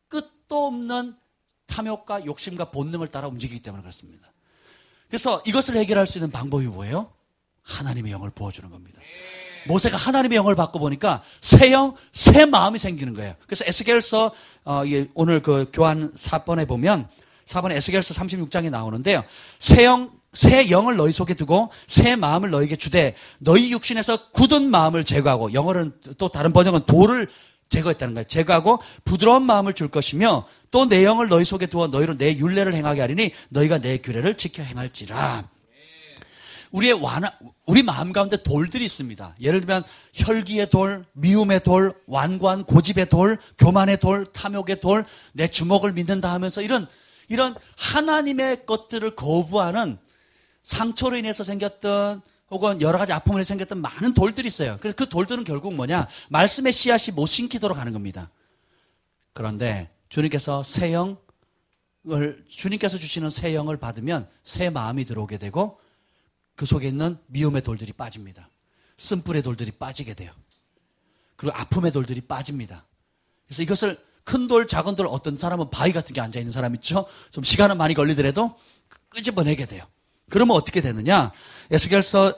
끝도 없는 탐욕과 욕심과 본능을 따라 움직이기 때문에 그렇습니다. 그래서 이것을 해결할 수 있는 방법이 뭐예요? 하나님의 영을 부어주는 겁니다. 모세가 하나님의 영을 받고 보니까 새 영, 새 마음이 생기는 거예요. 그래서 에스겔서 오늘 그 교환 4번에 보면 4번에 에스겔서 36장에 나오는데요. 새 영을 너희 속에 두고 새 마음을 너희에게 주되 너희 육신에서 굳은 마음을 제거하고, 영어로는 또 다른 번역은 돌을 제거했다는 거예요. 제거하고 부드러운 마음을 줄 것이며 또 내 영을 너희 속에 두어 너희로 내 율례를 행하게 하리니 너희가 내 규례를 지켜 행할지라. 우리 마음 가운데 돌들이 있습니다. 예를 들면 혈기의 돌, 미움의 돌, 완고한 고집의 돌, 교만의 돌, 탐욕의 돌, 내 주먹을 믿는다 하면서 이런 하나님의 것들을 거부하는, 상처로 인해서 생겼던 혹은 여러 가지 아픔으로 생겼던 많은 돌들이 있어요. 그래서 그 돌들은 결국 뭐냐? 말씀의 씨앗이 못 심기도록 하는 겁니다. 그런데 주님께서 주님께서 주시는 새 영을 받으면 새 마음이 들어오게 되고 그 속에 있는 미움의 돌들이 빠집니다. 쓴뿔의 돌들이 빠지게 돼요. 그리고 아픔의 돌들이 빠집니다. 그래서 이것을 큰 돌, 작은 돌, 어떤 사람은 바위 같은 게 앉아있는 사람 있죠? 좀 시간은 많이 걸리더라도 끄집어내게 돼요. 그러면 어떻게 되느냐? 에스겔서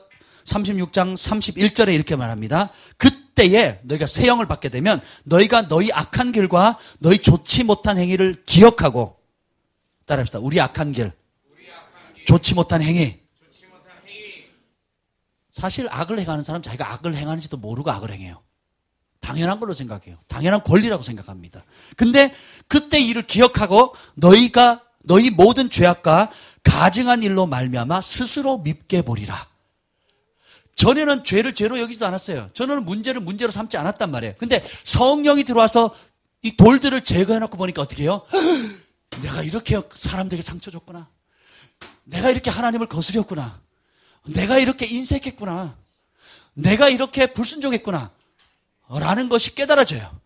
36장 31절에 이렇게 말합니다. 그때에 너희가 새 영을 받게 되면 너희가 너희 악한 길과 너희 좋지 못한 행위를 기억하고, 따라합시다. 우리 악한 길, 좋지 못한 행위. 사실 악을 행하는 사람 자기가 악을 행하는지도 모르고 악을 행해요. 당연한 걸로 생각해요. 당연한 권리라고 생각합니다. 근데 그때 일을 기억하고 너희 모든 죄악과 가증한 일로 말미암아 스스로 밉게 보리라. 전에는 죄를 죄로 여기지도 않았어요. 전에는 문제를 문제로 삼지 않았단 말이에요. 근데 성령이 들어와서 이 돌들을 제거해놓고 보니까 어떻게 해요? 내가 이렇게 사람들에게 상처 줬구나. 내가 이렇게 하나님을 거스렸구나. 내가 이렇게 인색했구나. 내가 이렇게 불순종했구나. 라는 것이 깨달아져요.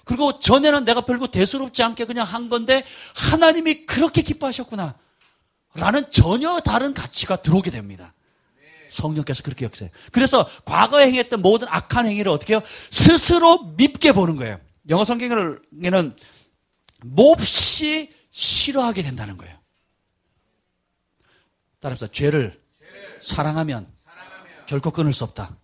그리고 전에는 내가 별거 대수롭지 않게 그냥 한 건데 하나님이 그렇게 기뻐하셨구나. 라는 전혀 다른 가치가 들어오게 됩니다. 성령께서 그렇게 역사해요. 그래서 과거에 행했던 모든 악한 행위를 어떻게 해요? 스스로 밉게 보는 거예요. 영어 성경에는 몹시 싫어하게 된다는 거예요. 따라서 죄를 사랑하면 결코 끊을 수 없다.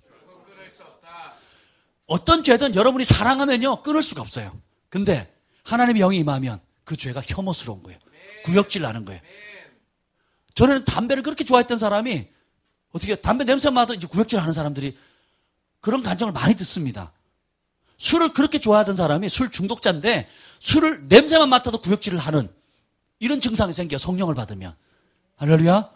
어떤 죄든 여러분이 사랑하면요 끊을 수가 없어요. 근데 하나님의 영이 임하면 그 죄가 혐오스러운 거예요. 구역질 나는 거예요. 전에는 담배를 그렇게 좋아했던 사람이 어떻게 담배 냄새 맡아 이제 구역질 하는 사람들이 그런 감정을 많이 듣습니다. 술을 그렇게 좋아하던 사람이 술 중독자인데 술을 냄새만 맡아도 구역질을 하는 이런 증상이 생겨, 성령을 받으면. 할렐루야.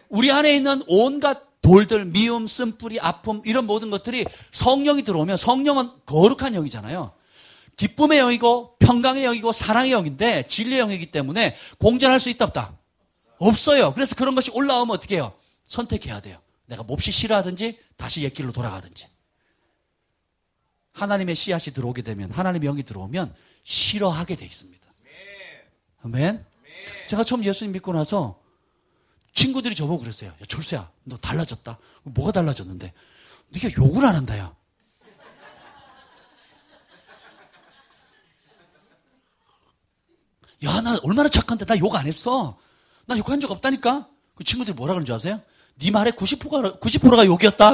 우리 안에 있는 온갖 돌들, 미움, 쓴뿌리, 아픔 이런 모든 것들이 성령이 들어오면 성령은 거룩한 영이잖아요. 기쁨의 영이고 평강의 영이고 사랑의 영인데 진리의 영이기 때문에 공존할 수 있다 없다? 없어요. 그래서 그런 것이 올라오면 어떻게 해요? 선택해야 돼요. 내가 몹시 싫어하든지 다시 옛길로 돌아가든지. 하나님의 씨앗이 들어오게 되면 하나님의 영이 들어오면 싫어하게 돼 있습니다. 아멘. 제가 처음 예수님 믿고 나서 친구들이 저보고 그랬어요. 야, 철수야, 너 달라졌다. 뭐가 달라졌는데? 네가 욕을 안 한다, 야. 야, 나 얼마나 착한데 나 욕 안 했어. 나 욕한 적 없다니까. 그 친구들이 뭐라 그러는 줄 아세요? 네 말에 90%가 욕이었다.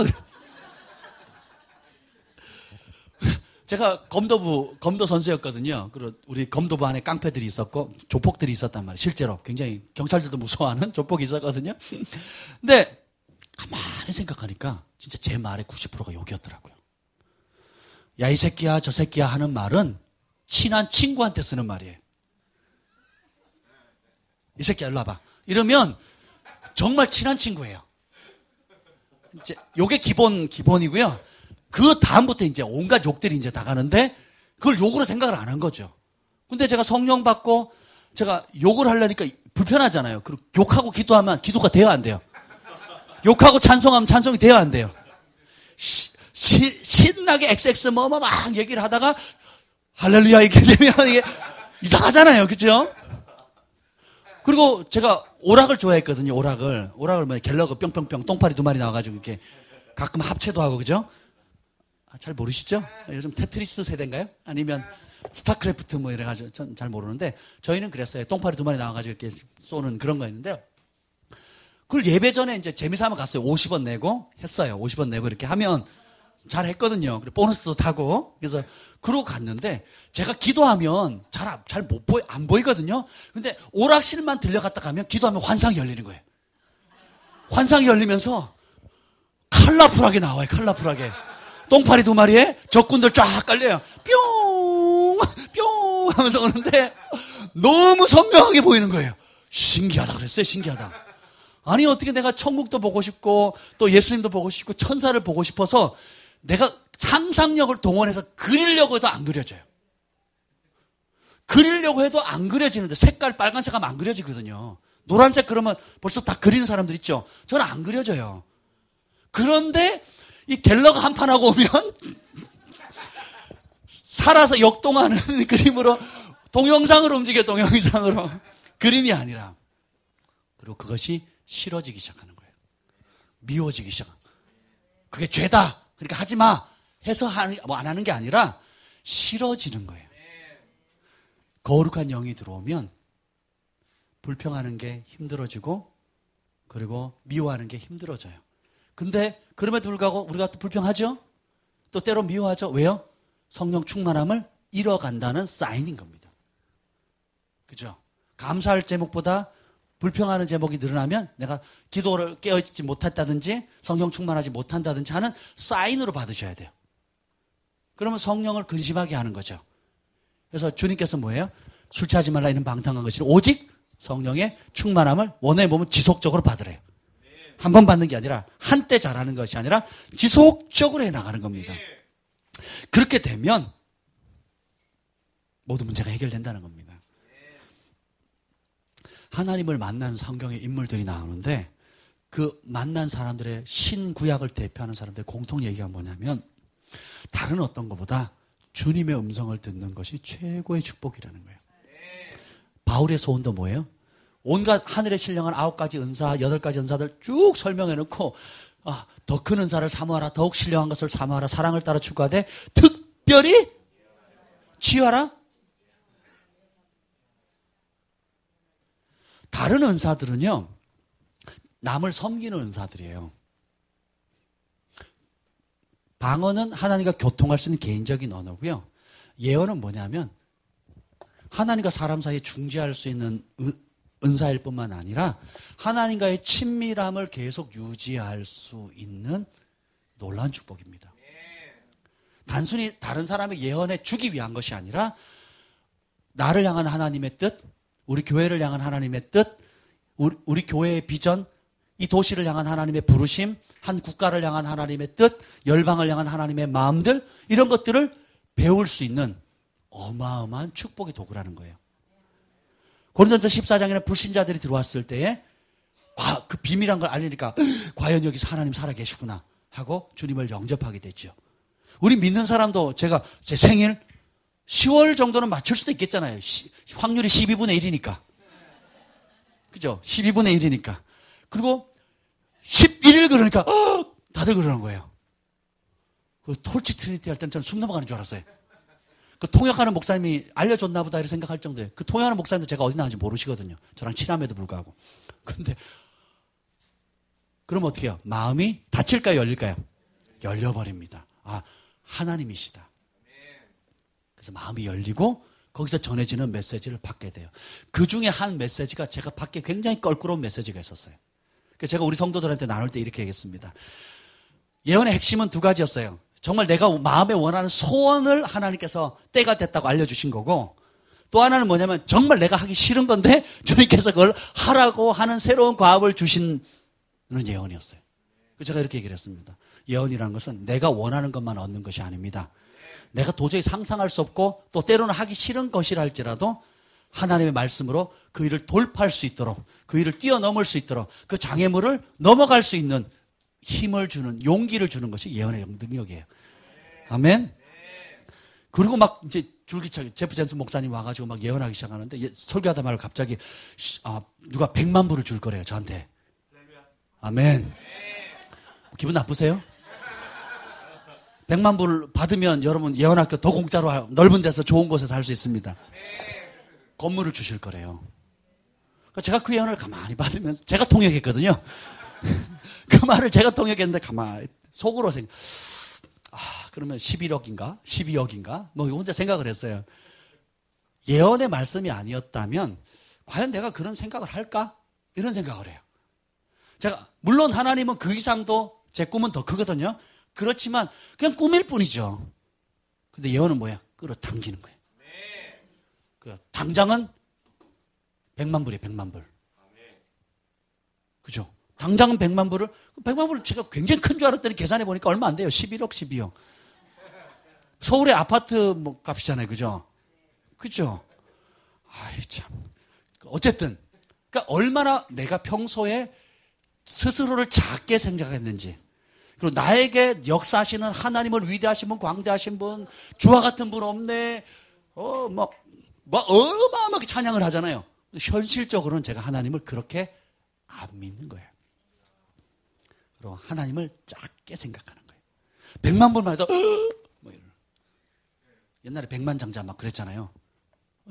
제가 검도 선수였거든요. 그리고 우리 검도부 안에 깡패들이 있었고 조폭들이 있었단 말이에요. 실제로 굉장히 경찰들도 무서워하는 조폭이 있었거든요. 근데 가만히 생각하니까 진짜 제 말에 90%가 욕이었더라고요. 야, 이 새끼야, 저 새끼야 하는 말은 친한 친구한테 쓰는 말이에요. 이 새끼야, 일로 와봐. 이러면 정말 친한 친구예요. 이제 요게 기본이고요. 그 다음부터 이제 온갖 욕들이 이제 다 가는데 그걸 욕으로 생각을 안 한 거죠. 근데 제가 성령 받고 제가 욕을 하려니까 불편하잖아요. 그리고 욕하고 기도하면 기도가 돼야 안 돼요. 욕하고 찬송하면 찬송이 돼야 안 돼요. 신나게 XX 막 얘기를 하다가 할렐루야 이게 되면 이게 이상하잖아요. 그죠? 그리고 제가 오락을 좋아했거든요. 오락을 뭐 갤러그 뿅뿅뿅 똥파리 2마리 나와가지고 이렇게 가끔 합체도 하고 그죠? 잘 모르시죠? 요즘 테트리스 세대인가요? 아니면 스타크래프트 뭐 이래가지고 전 잘 모르는데 저희는 그랬어요. 똥파리 2마리 나와가지고 이렇게 쏘는 그런 거였는데 그걸 예배 전에 이제 재미삼아 갔어요. 50원 내고 했어요. 50원 내고 이렇게 하면 잘 했거든요. 그리고 보너스도 타고 그래서 그러고 갔는데 제가 기도하면 안 보이거든요. 근데 오락실만 들려갔다 가면 기도하면 환상이 열리는 거예요. 환상이 열리면서 컬러풀하게 나와요. 컬러풀하게. 똥파리 2마리에 적군들 쫙 깔려요. 뿅! 뿅! 하면서 오는데 너무 선명하게 보이는 거예요. 신기하다 그랬어요. 신기하다. 아니 어떻게 내가 천국도 보고 싶고 또 예수님도 보고 싶고 천사를 보고 싶어서 내가 상상력을 동원해서 그리려고 해도 안 그려져요. 그리려고 해도 안 그려지는데 색깔 빨간색 하면 안 그려지거든요. 노란색 그러면 벌써 다 그리는 사람들 있죠. 저는 안 그려져요. 그런데 이 갤러가 한판하고 오면 살아서 역동하는 그림으로 동영상으로 움직여 동영상으로 그림이 아니라 그리고 그것이 싫어지기 시작하는 거예요. 미워지기 시작하는 거예요. 그게 죄다. 그러니까 하지 마 해서 뭐 안 하는 게 아니라 싫어지는 거예요. 거룩한 영이 들어오면 불평하는 게 힘들어지고 그리고 미워하는 게 힘들어져요. 근데 그럼에도 불구하고 우리가 또 불평하죠? 또 때로 미워하죠? 왜요? 성령 충만함을 잃어간다는 사인인 겁니다. 그죠? 감사할 제목보다 불평하는 제목이 늘어나면 내가 기도를 깨어있지 못했다든지 성령 충만하지 못한다든지 하는 사인으로 받으셔야 돼요. 그러면 성령을 근심하게 하는 거죠. 그래서 주님께서 뭐예요? 술 취하지 말라 이는 방탕한 것이 오직 성령의 충만함을 원해 보면 지속적으로 받으래요. 한 번 받는 게 아니라 한때 잘하는 것이 아니라 지속적으로 해나가는 겁니다. 그렇게 되면 모든 문제가 해결된다는 겁니다. 하나님을 만난 성경의 인물들이 나오는데 그 만난 사람들의 신구약을 대표하는 사람들의 공통 얘기가 뭐냐면 다른 어떤 것보다 주님의 음성을 듣는 것이 최고의 축복이라는 거예요. 바울의 소원도 뭐예요? 온갖 하늘에 신령한 9가지 은사, 8가지 은사들 쭉 설명해 놓고 더 큰 은사를 사모하라, 더욱 신령한 것을 사모하라, 사랑을 따라 추구하되 특별히 취하라. 다른 은사들은요 남을 섬기는 은사들이에요. 방언은 하나님과 교통할 수 있는 개인적인 언어고요. 예언은 뭐냐면 하나님과 사람 사이에 중재할 수 있는 은사일 뿐만 아니라 하나님과의 친밀함을 계속 유지할 수 있는 놀라운 축복입니다. 단순히 다른 사람의 예언에 주기 위한 것이 아니라 나를 향한 하나님의 뜻, 우리 교회를 향한 하나님의 뜻, 우리 교회의 비전, 이 도시를 향한 하나님의 부르심, 한 국가를 향한 하나님의 뜻, 열방을 향한 하나님의 마음들, 이런 것들을 배울 수 있는 어마어마한 축복의 도구라는 거예요. 고린도전서 14장에는 불신자들이 들어왔을 때에 그 비밀한 걸 알리니까 과연 여기서 하나님 살아계시구나 하고 주님을 영접하게 됐죠. 우리 믿는 사람도 제가 제 생일 10월 정도는 맞출 수도 있겠잖아요. 확률이 12분의 1이니까. 그죠? 12분의 1이니까. 그리고 11일 그러니까 다들 그러는 거예요. 그 톨치 트리니티 할 때는 저는 숨 넘어가는 줄 알았어요. 그 통역하는 목사님이 알려줬나 보다 이렇게 생각할 정도예요. 그 통역하는 목사님도 제가 어디 나는지 모르시거든요. 저랑 친함에도 불구하고. 근데 그럼 어떻게 해요? 마음이 닫힐까요? 열릴까요? 열려버립니다. 아, 하나님이시다. 그래서 마음이 열리고 거기서 전해지는 메시지를 받게 돼요. 그 중에 한 메시지가 제가 받기에 굉장히 껄끄러운 메시지가 있었어요. 그래서 제가 우리 성도들한테 나눌 때 이렇게 얘기했습니다. 예언의 핵심은 두 가지였어요. 정말 내가 마음에 원하는 소원을 하나님께서 때가 됐다고 알려주신 거고, 또 하나는 뭐냐면 정말 내가 하기 싫은 건데 주님께서 그걸 하라고 하는 새로운 과업을 주신 예언이었어요. 그래서 제가 이렇게 얘기를 했습니다. 예언이라는 것은 내가 원하는 것만 얻는 것이 아닙니다. 내가 도저히 상상할 수 없고 또 때로는 하기 싫은 것이라 할지라도 하나님의 말씀으로 그 일을 돌파할 수 있도록, 그 일을 뛰어넘을 수 있도록, 그 장애물을 넘어갈 수 있는 힘을 주는, 용기를 주는 것이 예언의 능력이에요. 아멘. 그리고 막 이제 줄기차게 제프 젠슨 목사님 와가지고 막 예언하기 시작하는데, 설교하다 말고 갑자기 누가 100만 불을 줄 거래요, 저한테. 아멘. 기분 나쁘세요? 100만 불 받으면 여러분 예언학교 더 공짜로 넓은 데서 좋은 곳에서 할 수 있습니다. 건물을 주실 거래요. 제가 그 예언을 가만히 받으면서, 제가 통역했거든요. 그 말을 제가 통역했는데 가만히 속으로 그러면 11억인가? 12억인가? 뭐 혼자 생각을 했어요. 예언의 말씀이 아니었다면 과연 내가 그런 생각을 할까? 이런 생각을 해요. 제가 물론 하나님은 그 이상도, 제 꿈은 더 크거든요. 그렇지만 그냥 꿈일 뿐이죠. 근데 예언은 뭐야? 끌어당기는 거예요. 그 당장은 100만 불이에요. 100만 불. 그죠? 당장은 100만 불을 제가 굉장히 큰 줄 알았더니 계산해 보니까 얼마 안 돼요. 11억, 12억. 서울의 아파트 뭐 값이잖아요. 그죠? 그죠? 아이, 참. 어쨌든. 그러니까 얼마나 내가 평소에 스스로를 작게 생각했는지, 그리고 나에게 역사하시는 하나님을 위대하신 분, 광대하신 분, 주와 같은 분 없네, 어마어마하게 찬양을 하잖아요. 현실적으로는 제가 하나님을 그렇게 안 믿는 거예요. 그리고 하나님을 작게 생각하는 거예요. 100만 불만 해도 뭐 이런. 옛날에 100만 장자 막 그랬잖아요.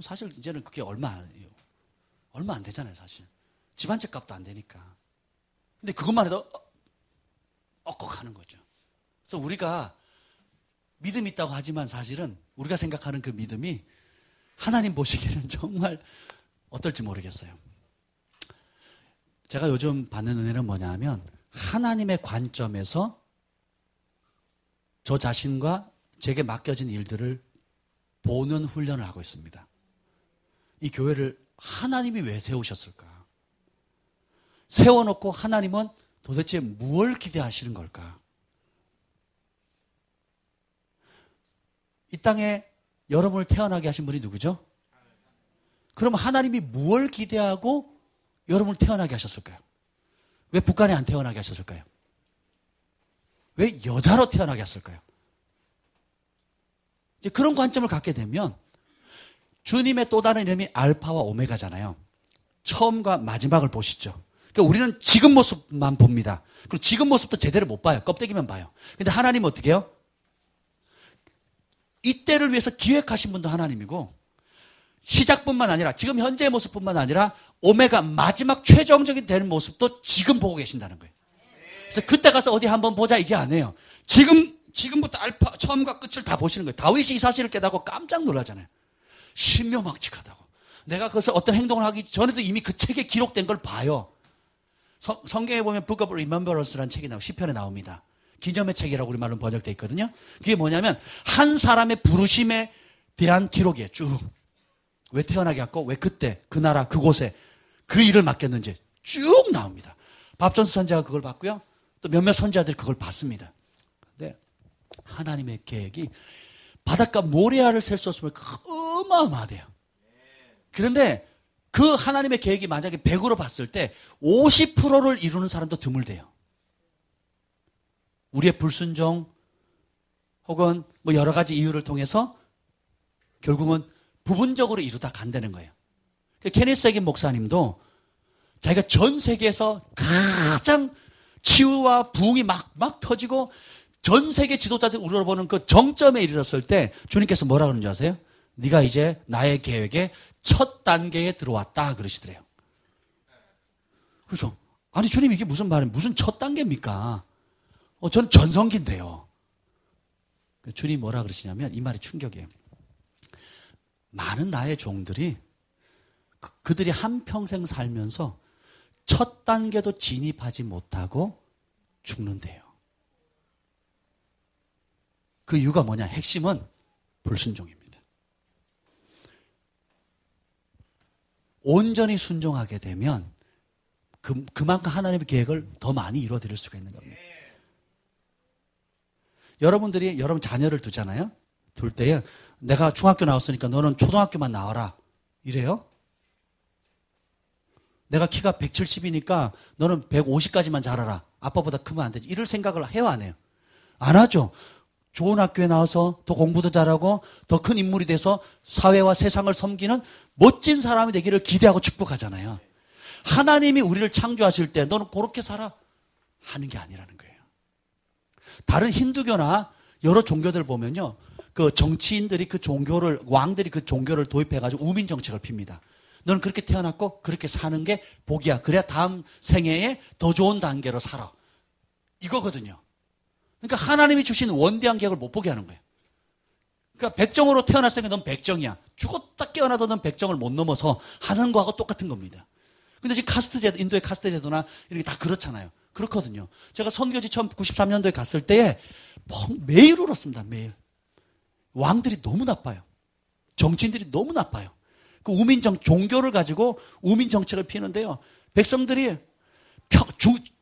사실 이제는 그게 얼마 안 되잖아요, 사실. 집 한 채 값도 안 되니까. 근데 그것만 해도 억걱하는 거죠. 그래서 우리가 믿음이 있다고 하지만 사실은 우리가 생각하는 그 믿음이 하나님 보시기에는 정말 어떨지 모르겠어요. 제가 요즘 받는 은혜는 뭐냐 하면, 하나님의 관점에서 저 자신과 제게 맡겨진 일들을 보는 훈련을 하고 있습니다. 이 교회를 하나님이 왜 세우셨을까? 세워놓고 하나님은 도대체 무엇을 기대하시는 걸까? 이 땅에 여러분을 태어나게 하신 분이 누구죠? 그럼 하나님이 무엇을 기대하고 여러분을 태어나게 하셨을까요? 왜 북한에 안 태어나게 하셨을까요? 왜 여자로 태어나게 했을까요? 이제 그런 관점을 갖게 되면 주님의 또 다른 이름이 알파와 오메가잖아요. 처음과 마지막을 보시죠. 그러니까 우리는 지금 모습만 봅니다. 그리고 지금 모습도 제대로 못 봐요. 껍데기만 봐요. 근데 하나님은 어떻게 해요? 이때를 위해서 기획하신 분도 하나님이고, 시작뿐만 아니라 지금 현재의 모습뿐만 아니라 오메가 마지막 최종적인 되는 모습도 지금 보고 계신다는 거예요. 그래서 그때 가서 어디 한번 보자 이게 아니에요. 지금부터 알파 처음과 끝을 다 보시는 거예요. 다윗이 이 사실을 깨닫고 깜짝 놀라잖아요. 신묘막측하다고. 내가 그것을 어떤 행동을 하기 전에도 이미 그 책에 기록된 걸 봐요. 성경에 보면 Book of Remembrancera는 책이 시편에 나옵니다. 기념의 책이라고 우리말로 번역되어 있거든요. 그게 뭐냐면 한 사람의 부르심에 대한 기록이에요. 쭉. 왜 태어나게 했고, 왜 그때, 그 나라, 그곳에 그 일을 맡겼는지 쭉 나옵니다. 밥전수 선지자가 그걸 봤고요. 또 몇몇 선지자들이 그걸 봤습니다. 근데 하나님의 계획이 바닷가 모래알을 셀 수 없으면 어마어마하대요. 그런데 그 하나님의 계획이 만약에 100으로 봤을 때 50%를 이루는 사람도 드물대요. 우리의 불순종 혹은 뭐 여러 가지 이유를 통해서 결국은 부분적으로 이루다 간다는 거예요. 케니스 에긴 목사님도 자기가 전 세계에서 가장 치유와 부흥이 막 터지고 전 세계 지도자들 우러러보는 그 정점에 이르렀을 때 주님께서 뭐라 그러는지 아세요? 네가 이제 나의 계획의 첫 단계에 들어왔다 그러시더래요. 그래서 아니 주님 이게 무슨 말이에요? 무슨 첫 단계입니까? 저는 전성기인데요. 주님이 뭐라 그러시냐면 이 말이 충격이에요. 많은 나의 종들이 그들이 한평생 살면서 첫 단계도 진입하지 못하고 죽는데요. 그 이유가 뭐냐? 핵심은 불순종입니다. 온전히 순종하게 되면 그만큼 하나님의 계획을 더 많이 이루어드릴 수가 있는 겁니다. 여러분들이 여러분 자녀를 두잖아요. 둘 때에 내가 중학교 나왔으니까 너는 초등학교만 나와라 이래요. 내가 키가 170이니까 너는 150까지만 자라라. 아빠보다 크면 안 되지. 이럴 생각을 해요, 안 해요? 안 하죠. 좋은 학교에 나와서 더 공부도 잘하고 더 큰 인물이 돼서 사회와 세상을 섬기는 멋진 사람이 되기를 기대하고 축복하잖아요. 하나님이 우리를 창조하실 때 너는 그렇게 살아 하는 게 아니라는 거예요. 다른 힌두교나 여러 종교들 보면요. 그 정치인들이 그 종교를, 왕들이 그 종교를 도입해가지고 우민 정책을 핍니다. 너는 그렇게 태어났고 그렇게 사는 게 복이야. 그래야 다음 생애에 더 좋은 단계로 살아. 이거거든요. 그러니까 하나님이 주신 원대한 계획을 못 보게 하는 거예요. 그러니까 백정으로 태어났으면 넌 백정이야. 죽었다 깨어나도 넌 백정을 못 넘어서 하는 거하고 똑같은 겁니다. 근데 지금 카스트 제도, 인도의 카스트 제도나 이렇게 다 그렇잖아요. 그렇거든요. 제가 선교지 처음 93년도에 갔을 때에 매일 울었습니다. 매일. 왕들이 너무 나빠요. 정치인들이 너무 나빠요. 그 종교를 가지고 우민 정책을 피는데요. 백성들이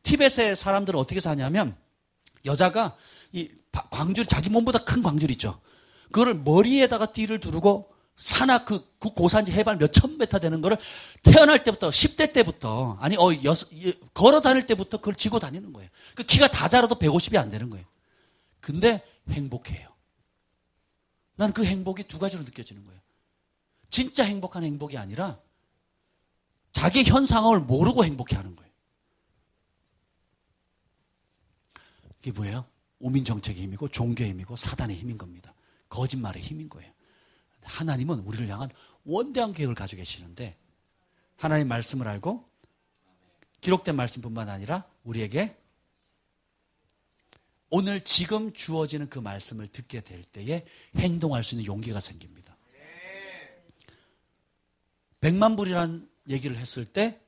티벳의 사람들은 어떻게 사냐면 여자가 이 광줄, 자기 몸보다 큰 광줄 있죠. 그거를 머리에다가 띠를 두르고 산악 그 고산지 해발 몇천 메타 되는 거를 태어날 때부터 10대 때부터 걸어 다닐 때부터 그걸 지고 다니는 거예요. 그 키가 다 자라도 150이 안 되는 거예요. 근데 행복해요. 나는 그 행복이 두 가지로 느껴지는 거예요. 진짜 행복한 행복이 아니라 자기 현 상황을 모르고 행복해하는 거예요. 이게 뭐예요? 우민정책의 힘이고 종교의 힘이고 사단의 힘인 겁니다. 거짓말의 힘인 거예요. 하나님은 우리를 향한 원대한 계획을 가지고 계시는데 하나님 말씀을 알고 기록된 말씀뿐만 아니라 우리에게 오늘 지금 주어지는 그 말씀을 듣게 될 때에 행동할 수 있는 용기가 생깁니다. 100만 불이라는 얘기를 했을 때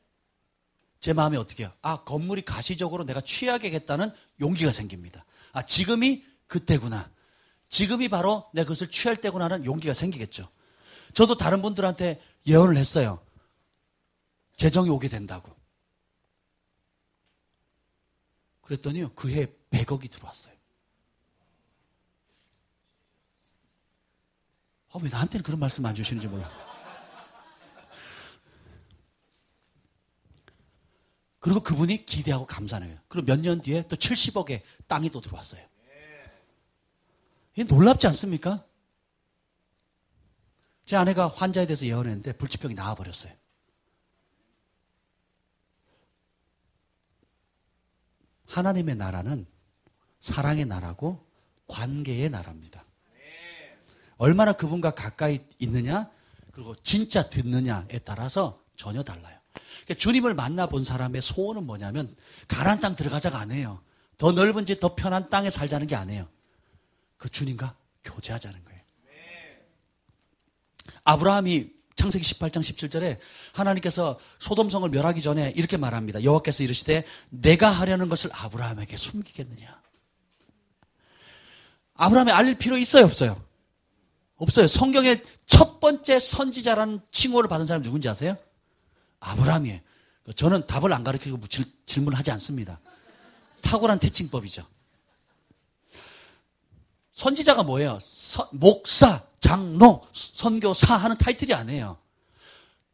제 마음에 어떻게 해요? 건물이 가시적으로 내가 취하겠다는 용기가 생깁니다. 지금이 그때구나. 지금이 바로 내가 그것을 취할 때구나 하는 용기가 생기겠죠. 저도 다른 분들한테 예언을 했어요. 재정이 오게 된다고. 그랬더니요, 그해 100억이 들어왔어요. 왜 나한테는 그런 말씀 안 주시는지 몰라. 그리고 그분이 기대하고 감사해요. 그리고 몇 년 뒤에 또 70억의 땅이 또 들어왔어요. 이게 놀랍지 않습니까? 제 아내가 환자에 대해서 예언했는데 불치병이 나와버렸어요. 하나님의 나라는 사랑의 나라고 관계의 나라입니다. 얼마나 그분과 가까이 있느냐 그리고 진짜 듣느냐에 따라서 전혀 달라요. 그러니까 주님을 만나본 사람의 소원은 뭐냐면 가나안 땅 들어가자가 아니에요. 더 넓은 집, 더 편한 땅에 살자는 게 아니에요. 그 주님과 교제하자는 거예요. 아브라함이 창세기 18장 17절에 하나님께서 소돔성을 멸하기 전에 이렇게 말합니다. 여호와께서 이르시되 내가 하려는 것을 아브라함에게 숨기겠느냐. 아브라함이 알릴 필요 있어요, 없어요? 없어요. 성경의 첫 번째 선지자라는 칭호를 받은 사람이 누군지 아세요? 아브라함이에요. 저는 답을 안 가르치고 질문을 하지 않습니다. 탁월한 티칭법이죠. 선지자가 뭐예요? 목사, 장로, 선교사 하는 타이틀이 아니에요.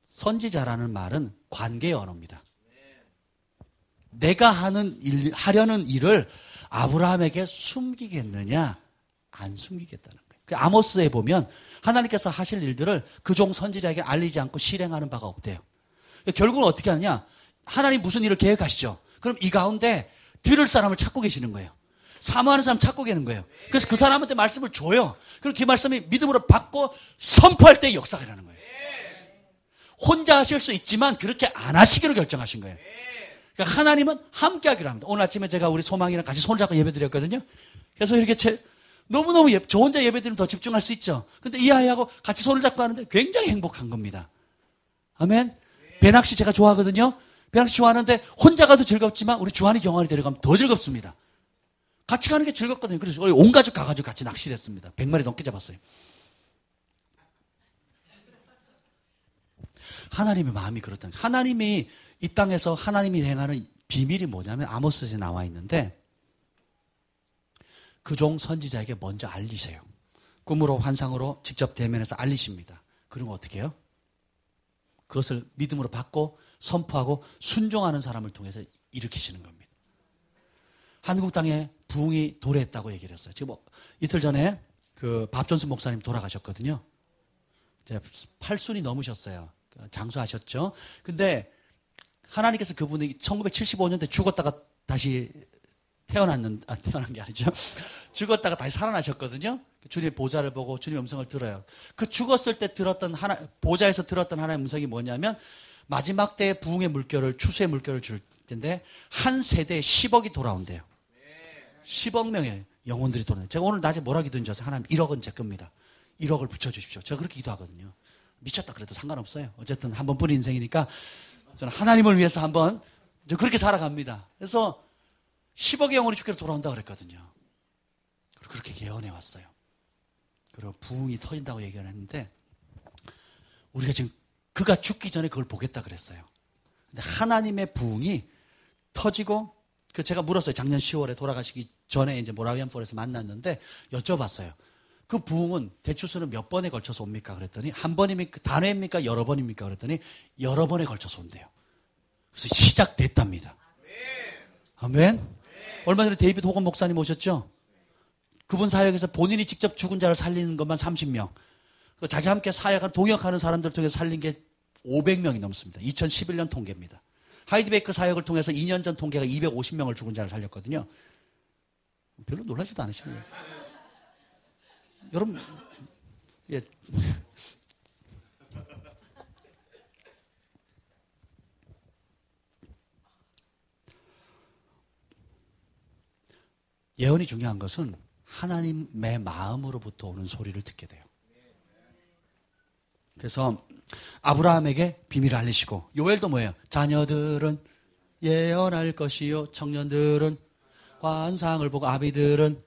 선지자라는 말은 관계의 언어입니다. 내가 하려는 일을 아브라함에게 숨기겠느냐? 안 숨기겠다는 거예요. 아모스에 보면 하나님께서 하실 일들을 그 종 선지자에게 알리지 않고 실행하는 바가 없대요. 결국은 어떻게 하느냐? 하나님 무슨 일을 계획하시죠? 그럼 이 가운데 들을 사람을 찾고 계시는 거예요. 사모하는 사람 찾고 계는 거예요. 그래서 그 사람한테 말씀을 줘요. 그리고 그 말씀이 믿음으로 받고 선포할 때 역사가 일어나는 거예요. 혼자 하실 수 있지만 그렇게 안 하시기로 결정하신 거예요. 그러니까 하나님은 함께 하기로 합니다. 오늘 아침에 제가 우리 소망이랑 같이 손을 잡고 예배 드렸거든요. 그래서 이렇게 너무너무 저 혼자 예배 드리면 더 집중할 수 있죠. 근데 이 아이하고 같이 손을 잡고 하는데 굉장히 행복한 겁니다. 아멘. 배낚시 제가 좋아하거든요. 배낚시 좋아하는데 혼자 가도 즐겁지만 우리 주한이 경환이 데려가면 더 즐겁습니다. 같이 가는 게 즐겁거든요. 그래서 우리 온 가족 가가지고 같이 낚시를 했습니다. 100마리 넘게 잡았어요. 하나님의 마음이 그렇다는 거예요. 하나님이 이 땅에서 하나님이 행하는 비밀이 뭐냐면 아모스에 나와 있는데 그 종 선지자에게 먼저 알리세요. 꿈으로 환상으로 직접 대면해서 알리십니다. 그러면 어떻게 해요? 그것을 믿음으로 받고 선포하고 순종하는 사람을 통해서 일으키시는 겁니다. 한국 땅에 부흥이 도래했다고 얘기를 했어요. 지금 이틀 전에 그 밥존슨 목사님 돌아가셨거든요. 이제 8순이 넘으셨어요. 장수하셨죠. 근데 하나님께서 그분이 1975년대 죽었다가 다시 태어난 게 아니죠. 죽었다가 다시 살아나셨거든요. 주님의 보좌를 보고 주님의 음성을 들어요. 그 죽었을 때 보좌에서 들었던 하나님의 음성이 뭐냐면 마지막 때의 부흥의 물결을, 추수의 물결을 줄 텐데 한 세대에 10억이 돌아온대요. 10억 명의 영혼들이 돌아온대요. 제가 오늘 낮에 뭐라 기도했는지 아세요? 하나님 1억은 제 겁니다. 1억을 붙여주십시오. 제가 그렇게 기도하거든요. 미쳤다 그래도 상관없어요. 어쨌든 한 번 뿐인 인생이니까 저는 하나님을 위해서 한번 그렇게 살아갑니다. 그래서 10억의 영혼이 주께로 돌아온다고 그랬거든요. 그리고 그렇게 예언해 왔어요. 그리고 부흥이 터진다고 얘기를 했는데 우리가 지금 그가 죽기 전에 그걸 보겠다 그랬어요. 근데 하나님의 부흥이 터지고 제가 물었어요. 작년 10월에 돌아가시기 전에 이제 모라비안 폴에서 만났는데 여쭤봤어요. 그 부흥은 대추수는 몇 번에 걸쳐서 옵니까? 그랬더니 한 번입니까? 단회입니까? 여러 번입니까? 그랬더니 여러 번에 걸쳐서 온대요. 그래서 시작됐답니다. 아멘. 얼마 전에 데이비드 호건 목사님 오셨죠? 그분 사역에서 본인이 직접 죽은 자를 살리는 것만 30명. 자기 함께 사역한 동역하는 사람들 통해서 살린 게 500명이 넘습니다. 2011년 통계입니다. 하이드베이크 사역을 통해서 2년 전 통계가 250명을 죽은 자를 살렸거든요. 별로 놀라지도 않으시네요. 여러분, 예. 예언이 중요한 것은 하나님의 마음으로부터 오는 소리를 듣게 돼요. 그래서 아브라함에게 비밀을 알리시고 요엘도 뭐예요? 자녀들은 예언할 것이요 청년들은 환상을 보고 아비들은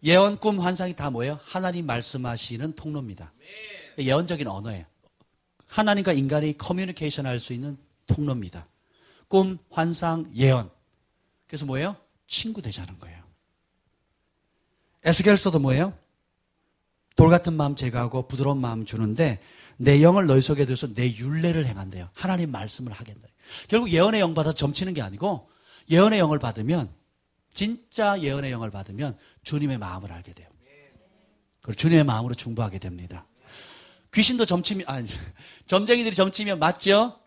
예언, 꿈, 환상이 다 뭐예요? 하나님 말씀하시는 통로입니다. 예언적인 언어예요. 하나님과 인간이 커뮤니케이션 할 수 있는 통로입니다. 꿈, 환상, 예언. 그래서 뭐예요? 친구 되자는 거예요. 에스겔서도 뭐예요? 돌 같은 마음 제거하고 부드러운 마음 주는데 내 영을 너희 속에 두어서 내 율례를 행한대요. 하나님 말씀을 하겠다. 결국 예언의 영 받아서 점치는 게 아니고 예언의 영을 받으면 진짜 예언의 영을 받으면 주님의 마음을 알게 돼요. 그리고 주님의 마음으로 중보하게 됩니다. 귀신도 점쟁이들이 점치면 맞죠?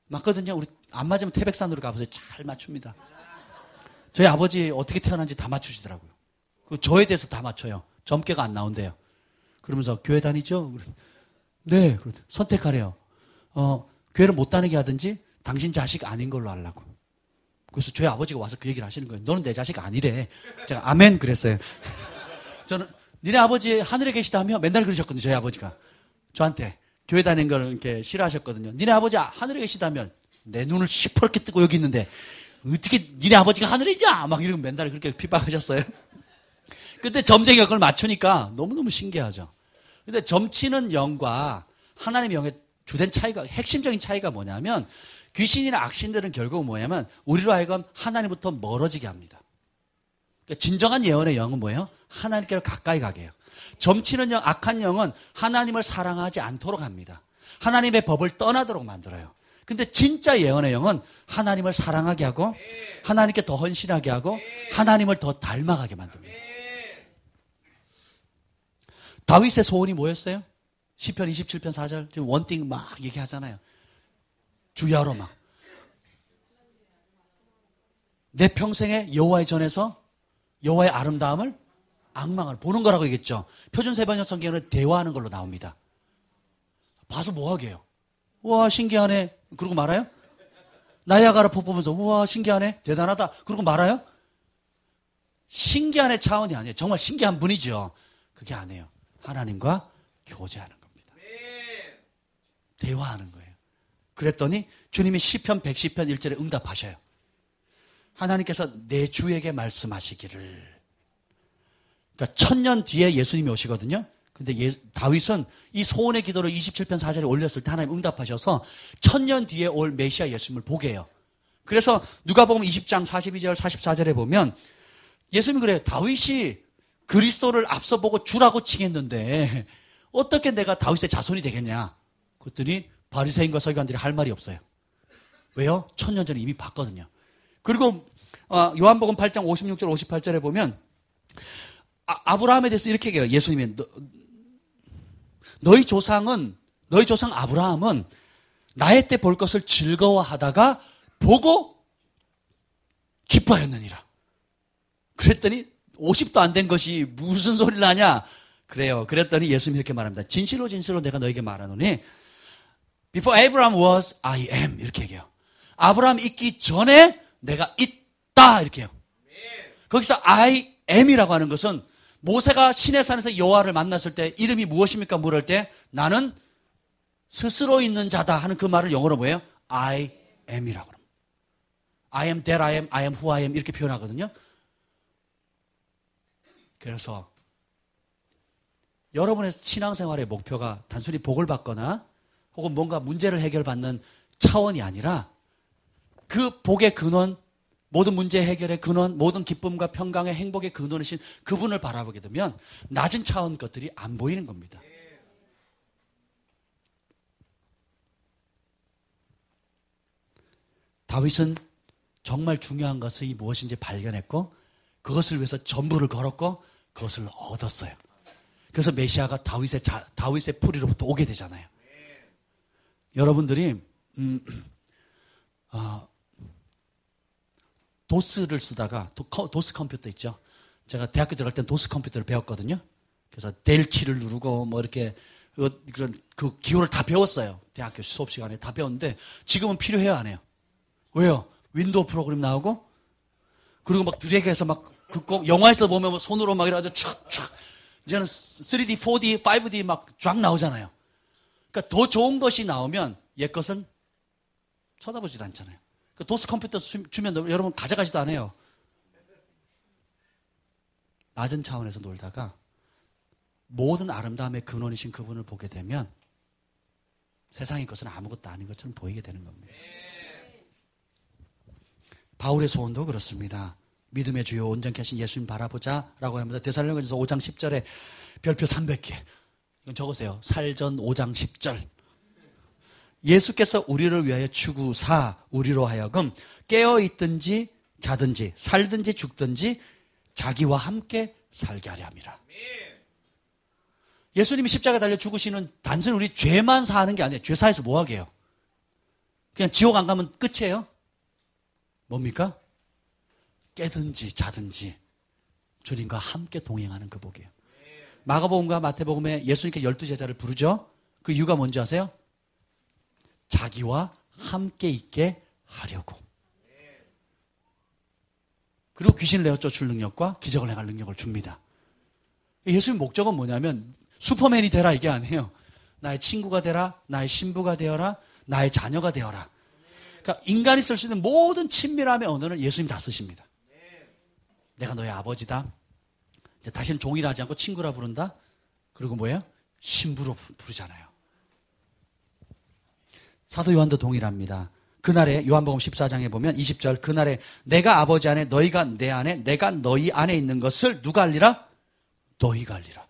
맞거든요. 우리 안 맞으면 태백산으로 가보세요. 잘 맞춥니다. 저희 아버지 어떻게 태어난지 다 맞추시더라고요. 저에 대해서 다 맞춰요. 점괘가 안 나온대요. 그러면서 교회 다니죠? 네. 선택하래요. 교회를 못 다니게 하든지 당신 자식 아닌 걸로 하려고. 그래서 저희 아버지가 와서 그 얘기를 하시는 거예요. 너는 내 자식 아니래. 제가 아멘 그랬어요. 저는 니네 아버지 하늘에 계시다며 맨날 그러셨거든요. 저희 아버지가. 저한테 교회 다니는 걸 이렇게 싫어하셨거든요. 니네 아버지 하늘에 계시다면 내 눈을 시퍼렇게 뜨고 여기 있는데 어떻게 니네 아버지가 하늘에 있냐? 막 이러고 맨날 그렇게 핍박하셨어요. 근데 점쟁이가 그걸 맞추니까 너무너무 신기하죠. 근데 점치는 영과 하나님의 영의 주된 차이가, 핵심적인 차이가 뭐냐면 귀신이나 악신들은 결국 뭐냐면 우리로 하여금 하나님부터 멀어지게 합니다. 그러니까 진정한 예언의 영은 뭐예요? 하나님께로 가까이 가게 해요. 점치는 영, 악한 영은 하나님을 사랑하지 않도록 합니다. 하나님의 법을 떠나도록 만들어요. 근데 진짜 예언의 영은 하나님을 사랑하게 하고 하나님께 더 헌신하게 하고 하나님을 더 닮아가게 만듭니다. 다윗의 소원이 뭐였어요? 시편 27편 4절 지금 원띵 막 얘기하잖아요. 주야로 막 내 평생에 여호와의 전에서 여호와의 아름다움을 악망을 보는 거라고 얘기했죠. 표준 세번역 성경은 대화하는 걸로 나옵니다. 봐서 뭐 하게요? 우와 신기하네. 그러고 말아요? 나이아가라 폭 보면서 우와 신기하네. 대단하다. 그러고 말아요? 신기한의 차원이 아니에요. 정말 신기한 분이죠. 그게 아니에요. 하나님과 교제하는 겁니다. 대화하는 거예요. 그랬더니 주님이 시편 110편 1절에 응답하셔요. 하나님께서 내 주에게 말씀하시기를. 그러니까 1000년 뒤에 예수님이 오시거든요. 근데 다윗은 이 소원의 기도를 27편 4절에 올렸을 때 하나님 응답하셔서 1000년 뒤에 올 메시아 예수님을 보게 해요. 그래서 누가복음 20장 42절 44절에 보면 예수님이 그래요. 다윗이 그리스도를 앞서 보고 주라고 칭했는데 어떻게 내가 다윗의 자손이 되겠냐. 그랬더니 바리새인과 서기관들이 할 말이 없어요. 왜요? 1000년 전에 이미 봤거든요. 그리고 요한복음 8장 56절 58절에 보면 아브라함에 대해서 이렇게 얘기해요. 예수님이 너희 조상 아브라함은 나의 때 볼 것을 즐거워하다가 보고 기뻐하였느니라. 그랬더니 50도 안 된 것이 무슨 소리를 하냐. 그래요. 그랬더니 예수님이 이렇게 말합니다. 진실로 진실로 내가 너에게 말하노니 Before Abraham was, I am. 이렇게 얘기해요. 아브라함 있기 전에 내가 있다. 이렇게 해요. 거기서 I am이라고 하는 것은 모세가 시내산에서 여호와를 만났을 때 이름이 무엇입니까? 물을 때 나는 스스로 있는 자다 하는 그 말을 영어로 뭐예요? I am이라고 합니다. I am that I am who I am 이렇게 표현하거든요. 그래서 여러분의 신앙생활의 목표가 단순히 복을 받거나 혹은 뭔가 문제를 해결받는 차원이 아니라 그 복의 근원, 모든 문제 해결의 근원, 모든 기쁨과 평강의 행복의 근원이신 그분을 바라보게 되면 낮은 차원 것들이 안 보이는 겁니다. 다윗은 정말 중요한 것이 무엇인지 발견했고 그것을 위해서 전부를 걸었고 그것을 얻었어요. 그래서 메시아가 다윗의 뿌리로부터 오게 되잖아요. 여러분들이 도스를 쓰다가 도스 컴퓨터 있죠. 제가 대학교 들어갈 땐 도스 컴퓨터를 배웠거든요. 그래서 델 키를 누르고 뭐 이렇게 그런 그 기호를 다 배웠어요. 대학교 수업 시간에 다 배웠는데 지금은 필요해요, 안 해요? 왜요? 윈도우 프로그램 나오고 그리고 막 드래그해서 막 긋고 영화에서 보면 손으로 막 이래가지고 촥촥 이제는 3D, 4D, 5D 막 쫙 나오잖아요. 그러니까 더 좋은 것이 나오면 옛 것은 쳐다보지도 않잖아요. 그 도스 컴퓨터 주면 여러분 가져가지도 않아요. 낮은 차원에서 놀다가 모든 아름다움의 근원이신 그분을 보게 되면 세상의 것은 아무것도 아닌 것처럼 보이게 되는 겁니다. 바울의 소원도 그렇습니다. 믿음의 주요 온전케 하신 예수님 바라보자 라고 합니다. 데살로니가전서 5장 10절에 별표 300개. 이건 적으세요. 살전 5장 10절. 예수께서 우리를 위하여 추구사 우리로 하여금 깨어있든지 자든지 살든지 죽든지 자기와 함께 살게 하려 함이라. 예수님이 십자가에 달려 죽으시는 단순히 우리 죄만 사하는 게 아니에요. 죄 사해서 뭐 하게요? 그냥 지옥 안 가면 끝이에요? 뭡니까? 깨든지 자든지 주님과 함께 동행하는 그 복이에요. 마가복음과 마태복음에 예수님께 12제자를 부르죠. 그 이유가 뭔지 아세요? 자기와 함께 있게 하려고. 그리고 귀신을 내어 쫓을 능력과 기적을 행할 능력을 줍니다. 예수님 목적은 뭐냐면 슈퍼맨이 되라 이게 아니에요. 나의 친구가 되라, 나의 신부가 되어라, 나의 자녀가 되어라. 그러니까 인간이 쓸 수 있는 모든 친밀함의 언어를 예수님이 다 쓰십니다. 내가 너의 아버지다. 이제 다시는 종이라 하지 않고 친구라 부른다. 그리고 뭐예요? 신부로 부르잖아요. 사도 요한도 동일합니다. 그날에 요한복음 14장에 보면 20절 그날에 내가 아버지 안에 너희가 내 안에 내가 너희 안에 있는 것을 누가 알리라? 너희가 알리라.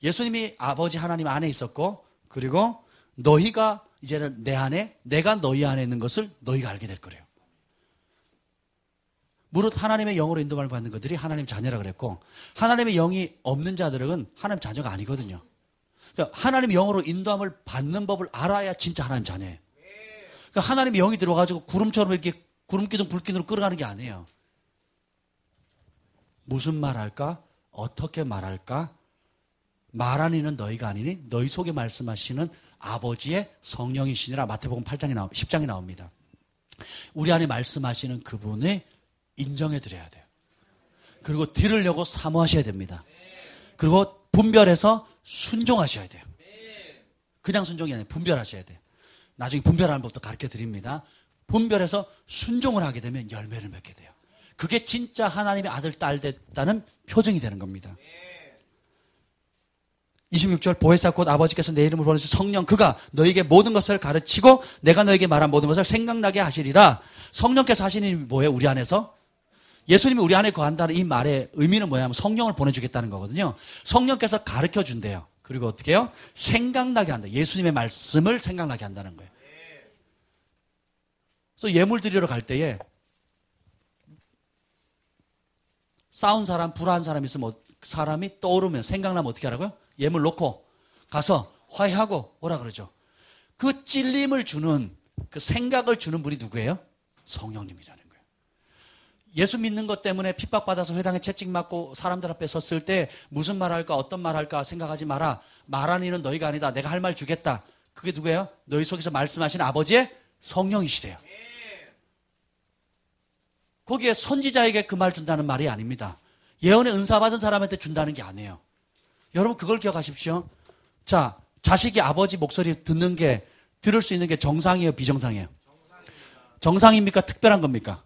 예수님이 아버지 하나님 안에 있었고 그리고 너희가 이제는 내 안에 내가 너희 안에 있는 것을 너희가 알게 될 거래요. 무릇 하나님의 영으로 인도함을 받는 것들이 하나님 자녀라 그랬고 하나님의 영이 없는 자들은 하나님 자녀가 아니거든요. 그러니까 하나님의 영으로 인도함을 받는 법을 알아야 진짜 하나님 자녀예요. 그러니까 하나님의 영이 들어가지고 구름처럼 이렇게 구름기둥 불기둥으로 끌어가는 게 아니에요. 무슨 말할까? 어떻게 말할까? 말하는 이는 너희가 아니니 너희 속에 말씀하시는 아버지의 성령이시니라. 마태복음 10장에 나옵니다. 우리 안에 말씀하시는 그분을 인정해 드려야 돼요. 그리고 들으려고 사모하셔야 됩니다. 그리고 분별해서 순종하셔야 돼요. 그냥 순종이 아니라 분별하셔야 돼요. 나중에 분별하는 법도 가르쳐 드립니다. 분별해서 순종을 하게 되면 열매를 맺게 돼요. 그게 진짜 하나님의 아들, 딸 됐다는 표징이 되는 겁니다. 26절 보혜사 곧 아버지께서 내 이름을 보내신 성령 그가 너에게 모든 것을 가르치고 내가 너에게 말한 모든 것을 생각나게 하시리라. 성령께서 하시는 일이 뭐예요? 우리 안에서? 예수님이 우리 안에 거한다는 이 말의 의미는 뭐냐면 성령을 보내주겠다는 거거든요. 성령께서 가르쳐 준대요. 그리고 어떻게 해요? 생각나게 한다. 예수님의 말씀을 생각나게 한다는 거예요. 그래서 예물 드리러 갈 때에 싸운 사람, 불화한 사람 있으면 사람이 떠오르면 생각나면 어떻게 하라고요? 예물 놓고 가서 화해하고 오라 그러죠. 그 찔림을 주는 그 생각을 주는 분이 누구예요? 성령님이라는 거예요. 예수 믿는 것 때문에 핍박받아서 회당에 채찍 맞고 사람들 앞에 섰을 때 무슨 말 할까 어떤 말 할까 생각하지 마라. 말하는 이는 너희가 아니다. 내가 할 말 주겠다. 그게 누구예요? 너희 속에서 말씀하시는 아버지의 성령이시래요. 거기에 선지자에게 그 말 준다는 말이 아닙니다. 예언의 은사 받은 사람한테 준다는 게 아니에요. 여러분 그걸 기억하십시오. 자, 자식이 아버지 목소리 듣는 게 들을 수 있는 게 정상이에요, 비정상이에요? 정상입니까? 특별한 겁니까?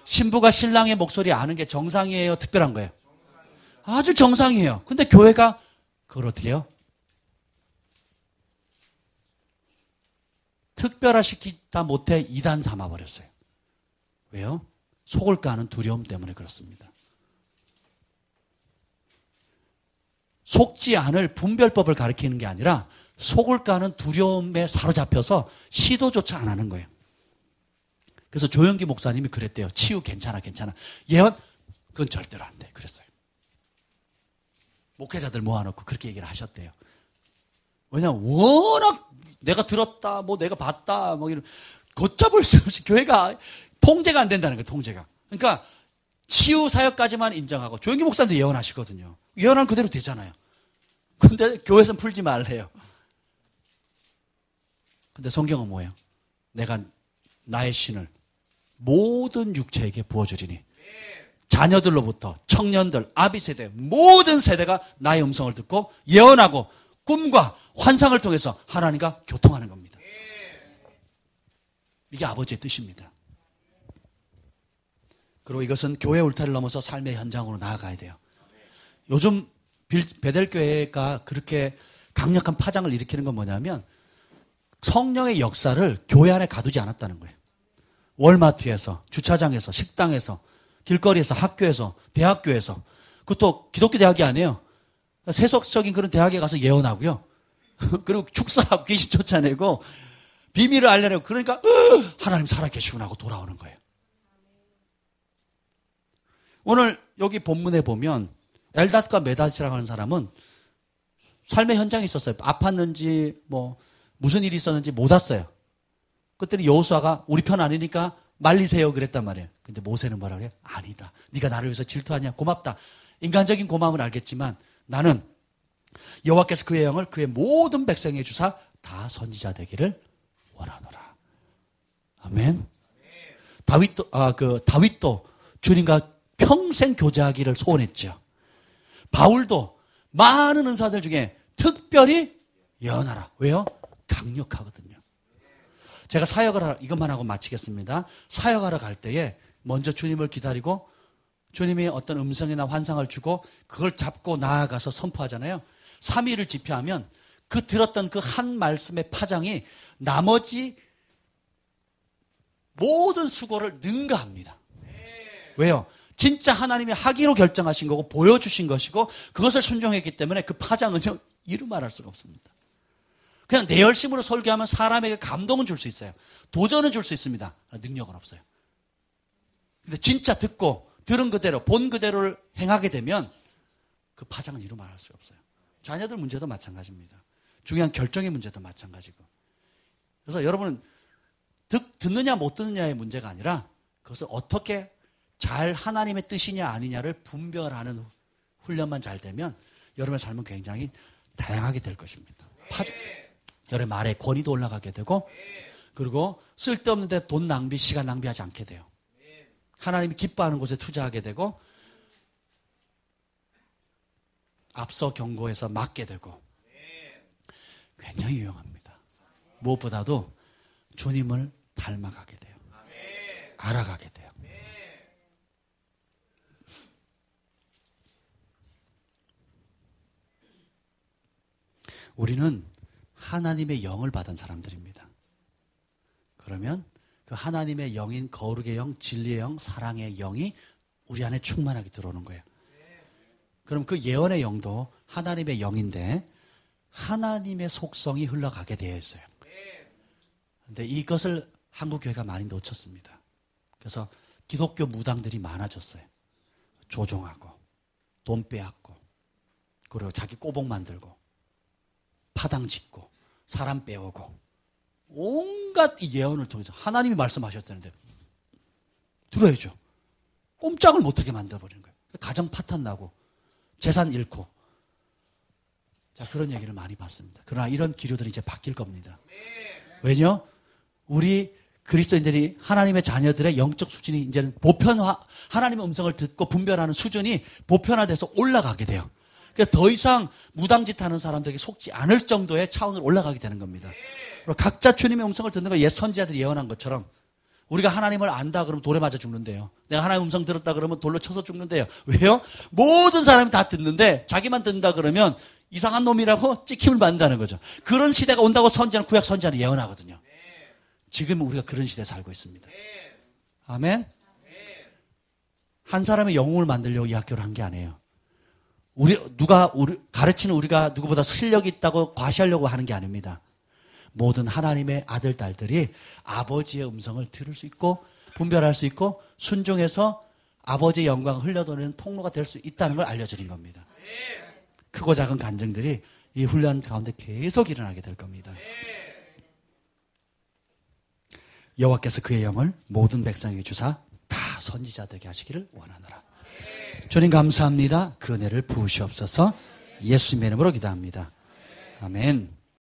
신부가 신랑의 목소리 아는 게 정상이에요, 특별한 거예요? 아주 정상이에요. 근데 교회가 그걸 어떻게 해요? 특별화시키다 못해 이단 삼아버렸어요. 왜요? 속을까 하는 두려움 때문에 그렇습니다. 속지 않을 분별법을 가르치는 게 아니라 속을까 하는 두려움에 사로잡혀서 시도조차 안 하는 거예요. 그래서 조영기 목사님이 그랬대요. 치유 괜찮아. 예언 그건 절대로 안 돼. 그랬어요. 목회자들 모아놓고 그렇게 얘기를 하셨대요. 왜냐하면 워낙 내가 들었다, 뭐 내가 봤다, 뭐 이런 걷잡을 수 없이 교회가 통제가 안 된다는 거예요. 통제가. 그러니까 치유 사역까지만 인정하고 조영기 목사님도 예언하시거든요. 예언하면 그대로 되잖아요. 근데 교회에서는 풀지 말래요. 근데 성경은 뭐예요? 내가 나의 신을 모든 육체에게 부어주리니 자녀들로부터 청년들, 아비세대 모든 세대가 나의 음성을 듣고 예언하고 꿈과 환상을 통해서 하나님과 교통하는 겁니다. 이게 아버지의 뜻입니다. 그리고 이것은 교회 울타리를 넘어서 삶의 현장으로 나아가야 돼요. 요즘 베델교회가 그렇게 강력한 파장을 일으키는 건 뭐냐면 성령의 역사를 교회 안에 가두지 않았다는 거예요. 월마트에서, 주차장에서, 식당에서, 길거리에서, 학교에서, 대학교에서. 그것도 기독교 대학이 아니에요. 세속적인 그런 대학에 가서 예언하고요. 그리고 축사하고 귀신 쫓아내고 비밀을 알려내고 그러니까 하나님 살아계시구나 하고 돌아오는 거예요. 오늘 여기 본문에 보면 엘닷과 메닷이라고 하는 사람은 삶의 현장에 있었어요. 아팠는지 뭐 무슨 일이 있었는지 못 왔어요. 그랬더니 여호수아가 우리 편 아니니까 말리세요 그랬단 말이에요. 근데 모세는 뭐라 그래요? 아니다. 네가 나를 위해서 질투하냐? 고맙다. 인간적인 고마움은 알겠지만 나는 여호와께서 그의 영을 그의 모든 백성에게 주사 다 선지자 되기를 원하노라. 아멘. 다윗도 주님과 평생 교제하기를 소원했죠. 바울도 많은 은사들 중에 특별히 예언하라. 왜요? 강력하거든요. 제가 이것만 하고 마치겠습니다. 사역하러 갈 때에 먼저 주님을 기다리고 주님이 어떤 음성이나 환상을 주고 그걸 잡고 나아가서 선포하잖아요. 3일을 집회하면 그 들었던 그 한 말씀의 파장이 나머지 모든 수고를 능가합니다. 왜요? 진짜 하나님이 하기로 결정하신 거고 보여주신 것이고 그것을 순종했기 때문에 그 파장은 이루 말할 수가 없습니다. 그냥 내 열심으로 설교하면 사람에게 감동은 줄 수 있어요. 도전은 줄 수 있습니다. 능력은 없어요. 근데 진짜 듣고 들은 그대로 본 그대로를 행하게 되면 그 파장은 이루 말할 수가 없어요. 자녀들 문제도 마찬가지입니다. 중요한 결정의 문제도 마찬가지고. 그래서 여러분은 듣느냐 못 듣느냐의 문제가 아니라 그것을 어떻게 잘 하나님의 뜻이냐 아니냐를 분별하는 훈련만 잘 되면 여러분의 삶은 굉장히 다양하게 될 것입니다. 여러분의 말의 권위도 올라가게 되고 그리고 쓸데없는 데 돈 낭비, 시간 낭비하지 않게 돼요. 하나님이 기뻐하는 곳에 투자하게 되고 앞서 경고해서 막게 되고 굉장히 유용합니다. 무엇보다도 주님을 닮아가게 돼요. 알아가게 돼요. 우리는 하나님의 영을 받은 사람들입니다. 그러면 그 하나님의 영인 거룩의 영, 진리의 영, 사랑의 영이 우리 안에 충만하게 들어오는 거예요. 그럼 그 예언의 영도 하나님의 영인데 하나님의 속성이 흘러가게 되어 있어요. 그런데 이것을 한국 교회가 많이 놓쳤습니다. 그래서 기독교 무당들이 많아졌어요. 조종하고 돈 빼앗고 그리고 자기 꼬복 만들고 파당 짓고 사람 빼오고 온갖 이 예언을 통해서 하나님이 말씀하셨다는데 들어야죠. 꼼짝을 못하게 만들어버리는 거예요. 가정 파탄 나고 재산 잃고 자 그런 얘기를 많이 봤습니다. 그러나 이런 기류들이 이제 바뀔 겁니다. 왜냐? 우리 그리스도인들이 하나님의 자녀들의 영적 수준이 이제는 보편화, 하나님의 음성을 듣고 분별하는 수준이 보편화돼서 올라가게 돼요. 그래서 더 이상 무당짓 하는 사람들에게 속지 않을 정도의 차원으로 올라가게 되는 겁니다. 그리고 각자 주님의 음성을 듣는 거 옛 선지자들이 예언한 것처럼 우리가 하나님을 안다 그러면 돌에 맞아 죽는데요. 내가 하나님의 음성 들었다 그러면 돌로 쳐서 죽는데요. 왜요? 모든 사람이 다 듣는데 자기만 듣는다 그러면 이상한 놈이라고 찍힘을 받는다는 거죠. 그런 시대가 온다고 선지자는 구약 선지자는 예언하거든요. 지금 우리가 그런 시대에 살고 있습니다. 아멘? 한 사람의 영웅을 만들려고 이 학교를 한 게 아니에요. 가르치는 우리가 누구보다 실력이 있다고 과시하려고 하는 게 아닙니다. 모든 하나님의 아들, 딸들이 아버지의 음성을 들을 수 있고 분별할 수 있고 순종해서 아버지의 영광을 흘려도는 통로가 될 수 있다는 걸 알려드린 겁니다. 크고 작은 간증들이 이 훈련 가운데 계속 일어나게 될 겁니다. 여호와께서 그의 영을 모든 백성에게 주사 다 선지자 되게 하시기를 원하노라. 주님 감사합니다. 그 은혜를 부으시옵소서. 예수님의 이름으로 기도합니다. 아멘.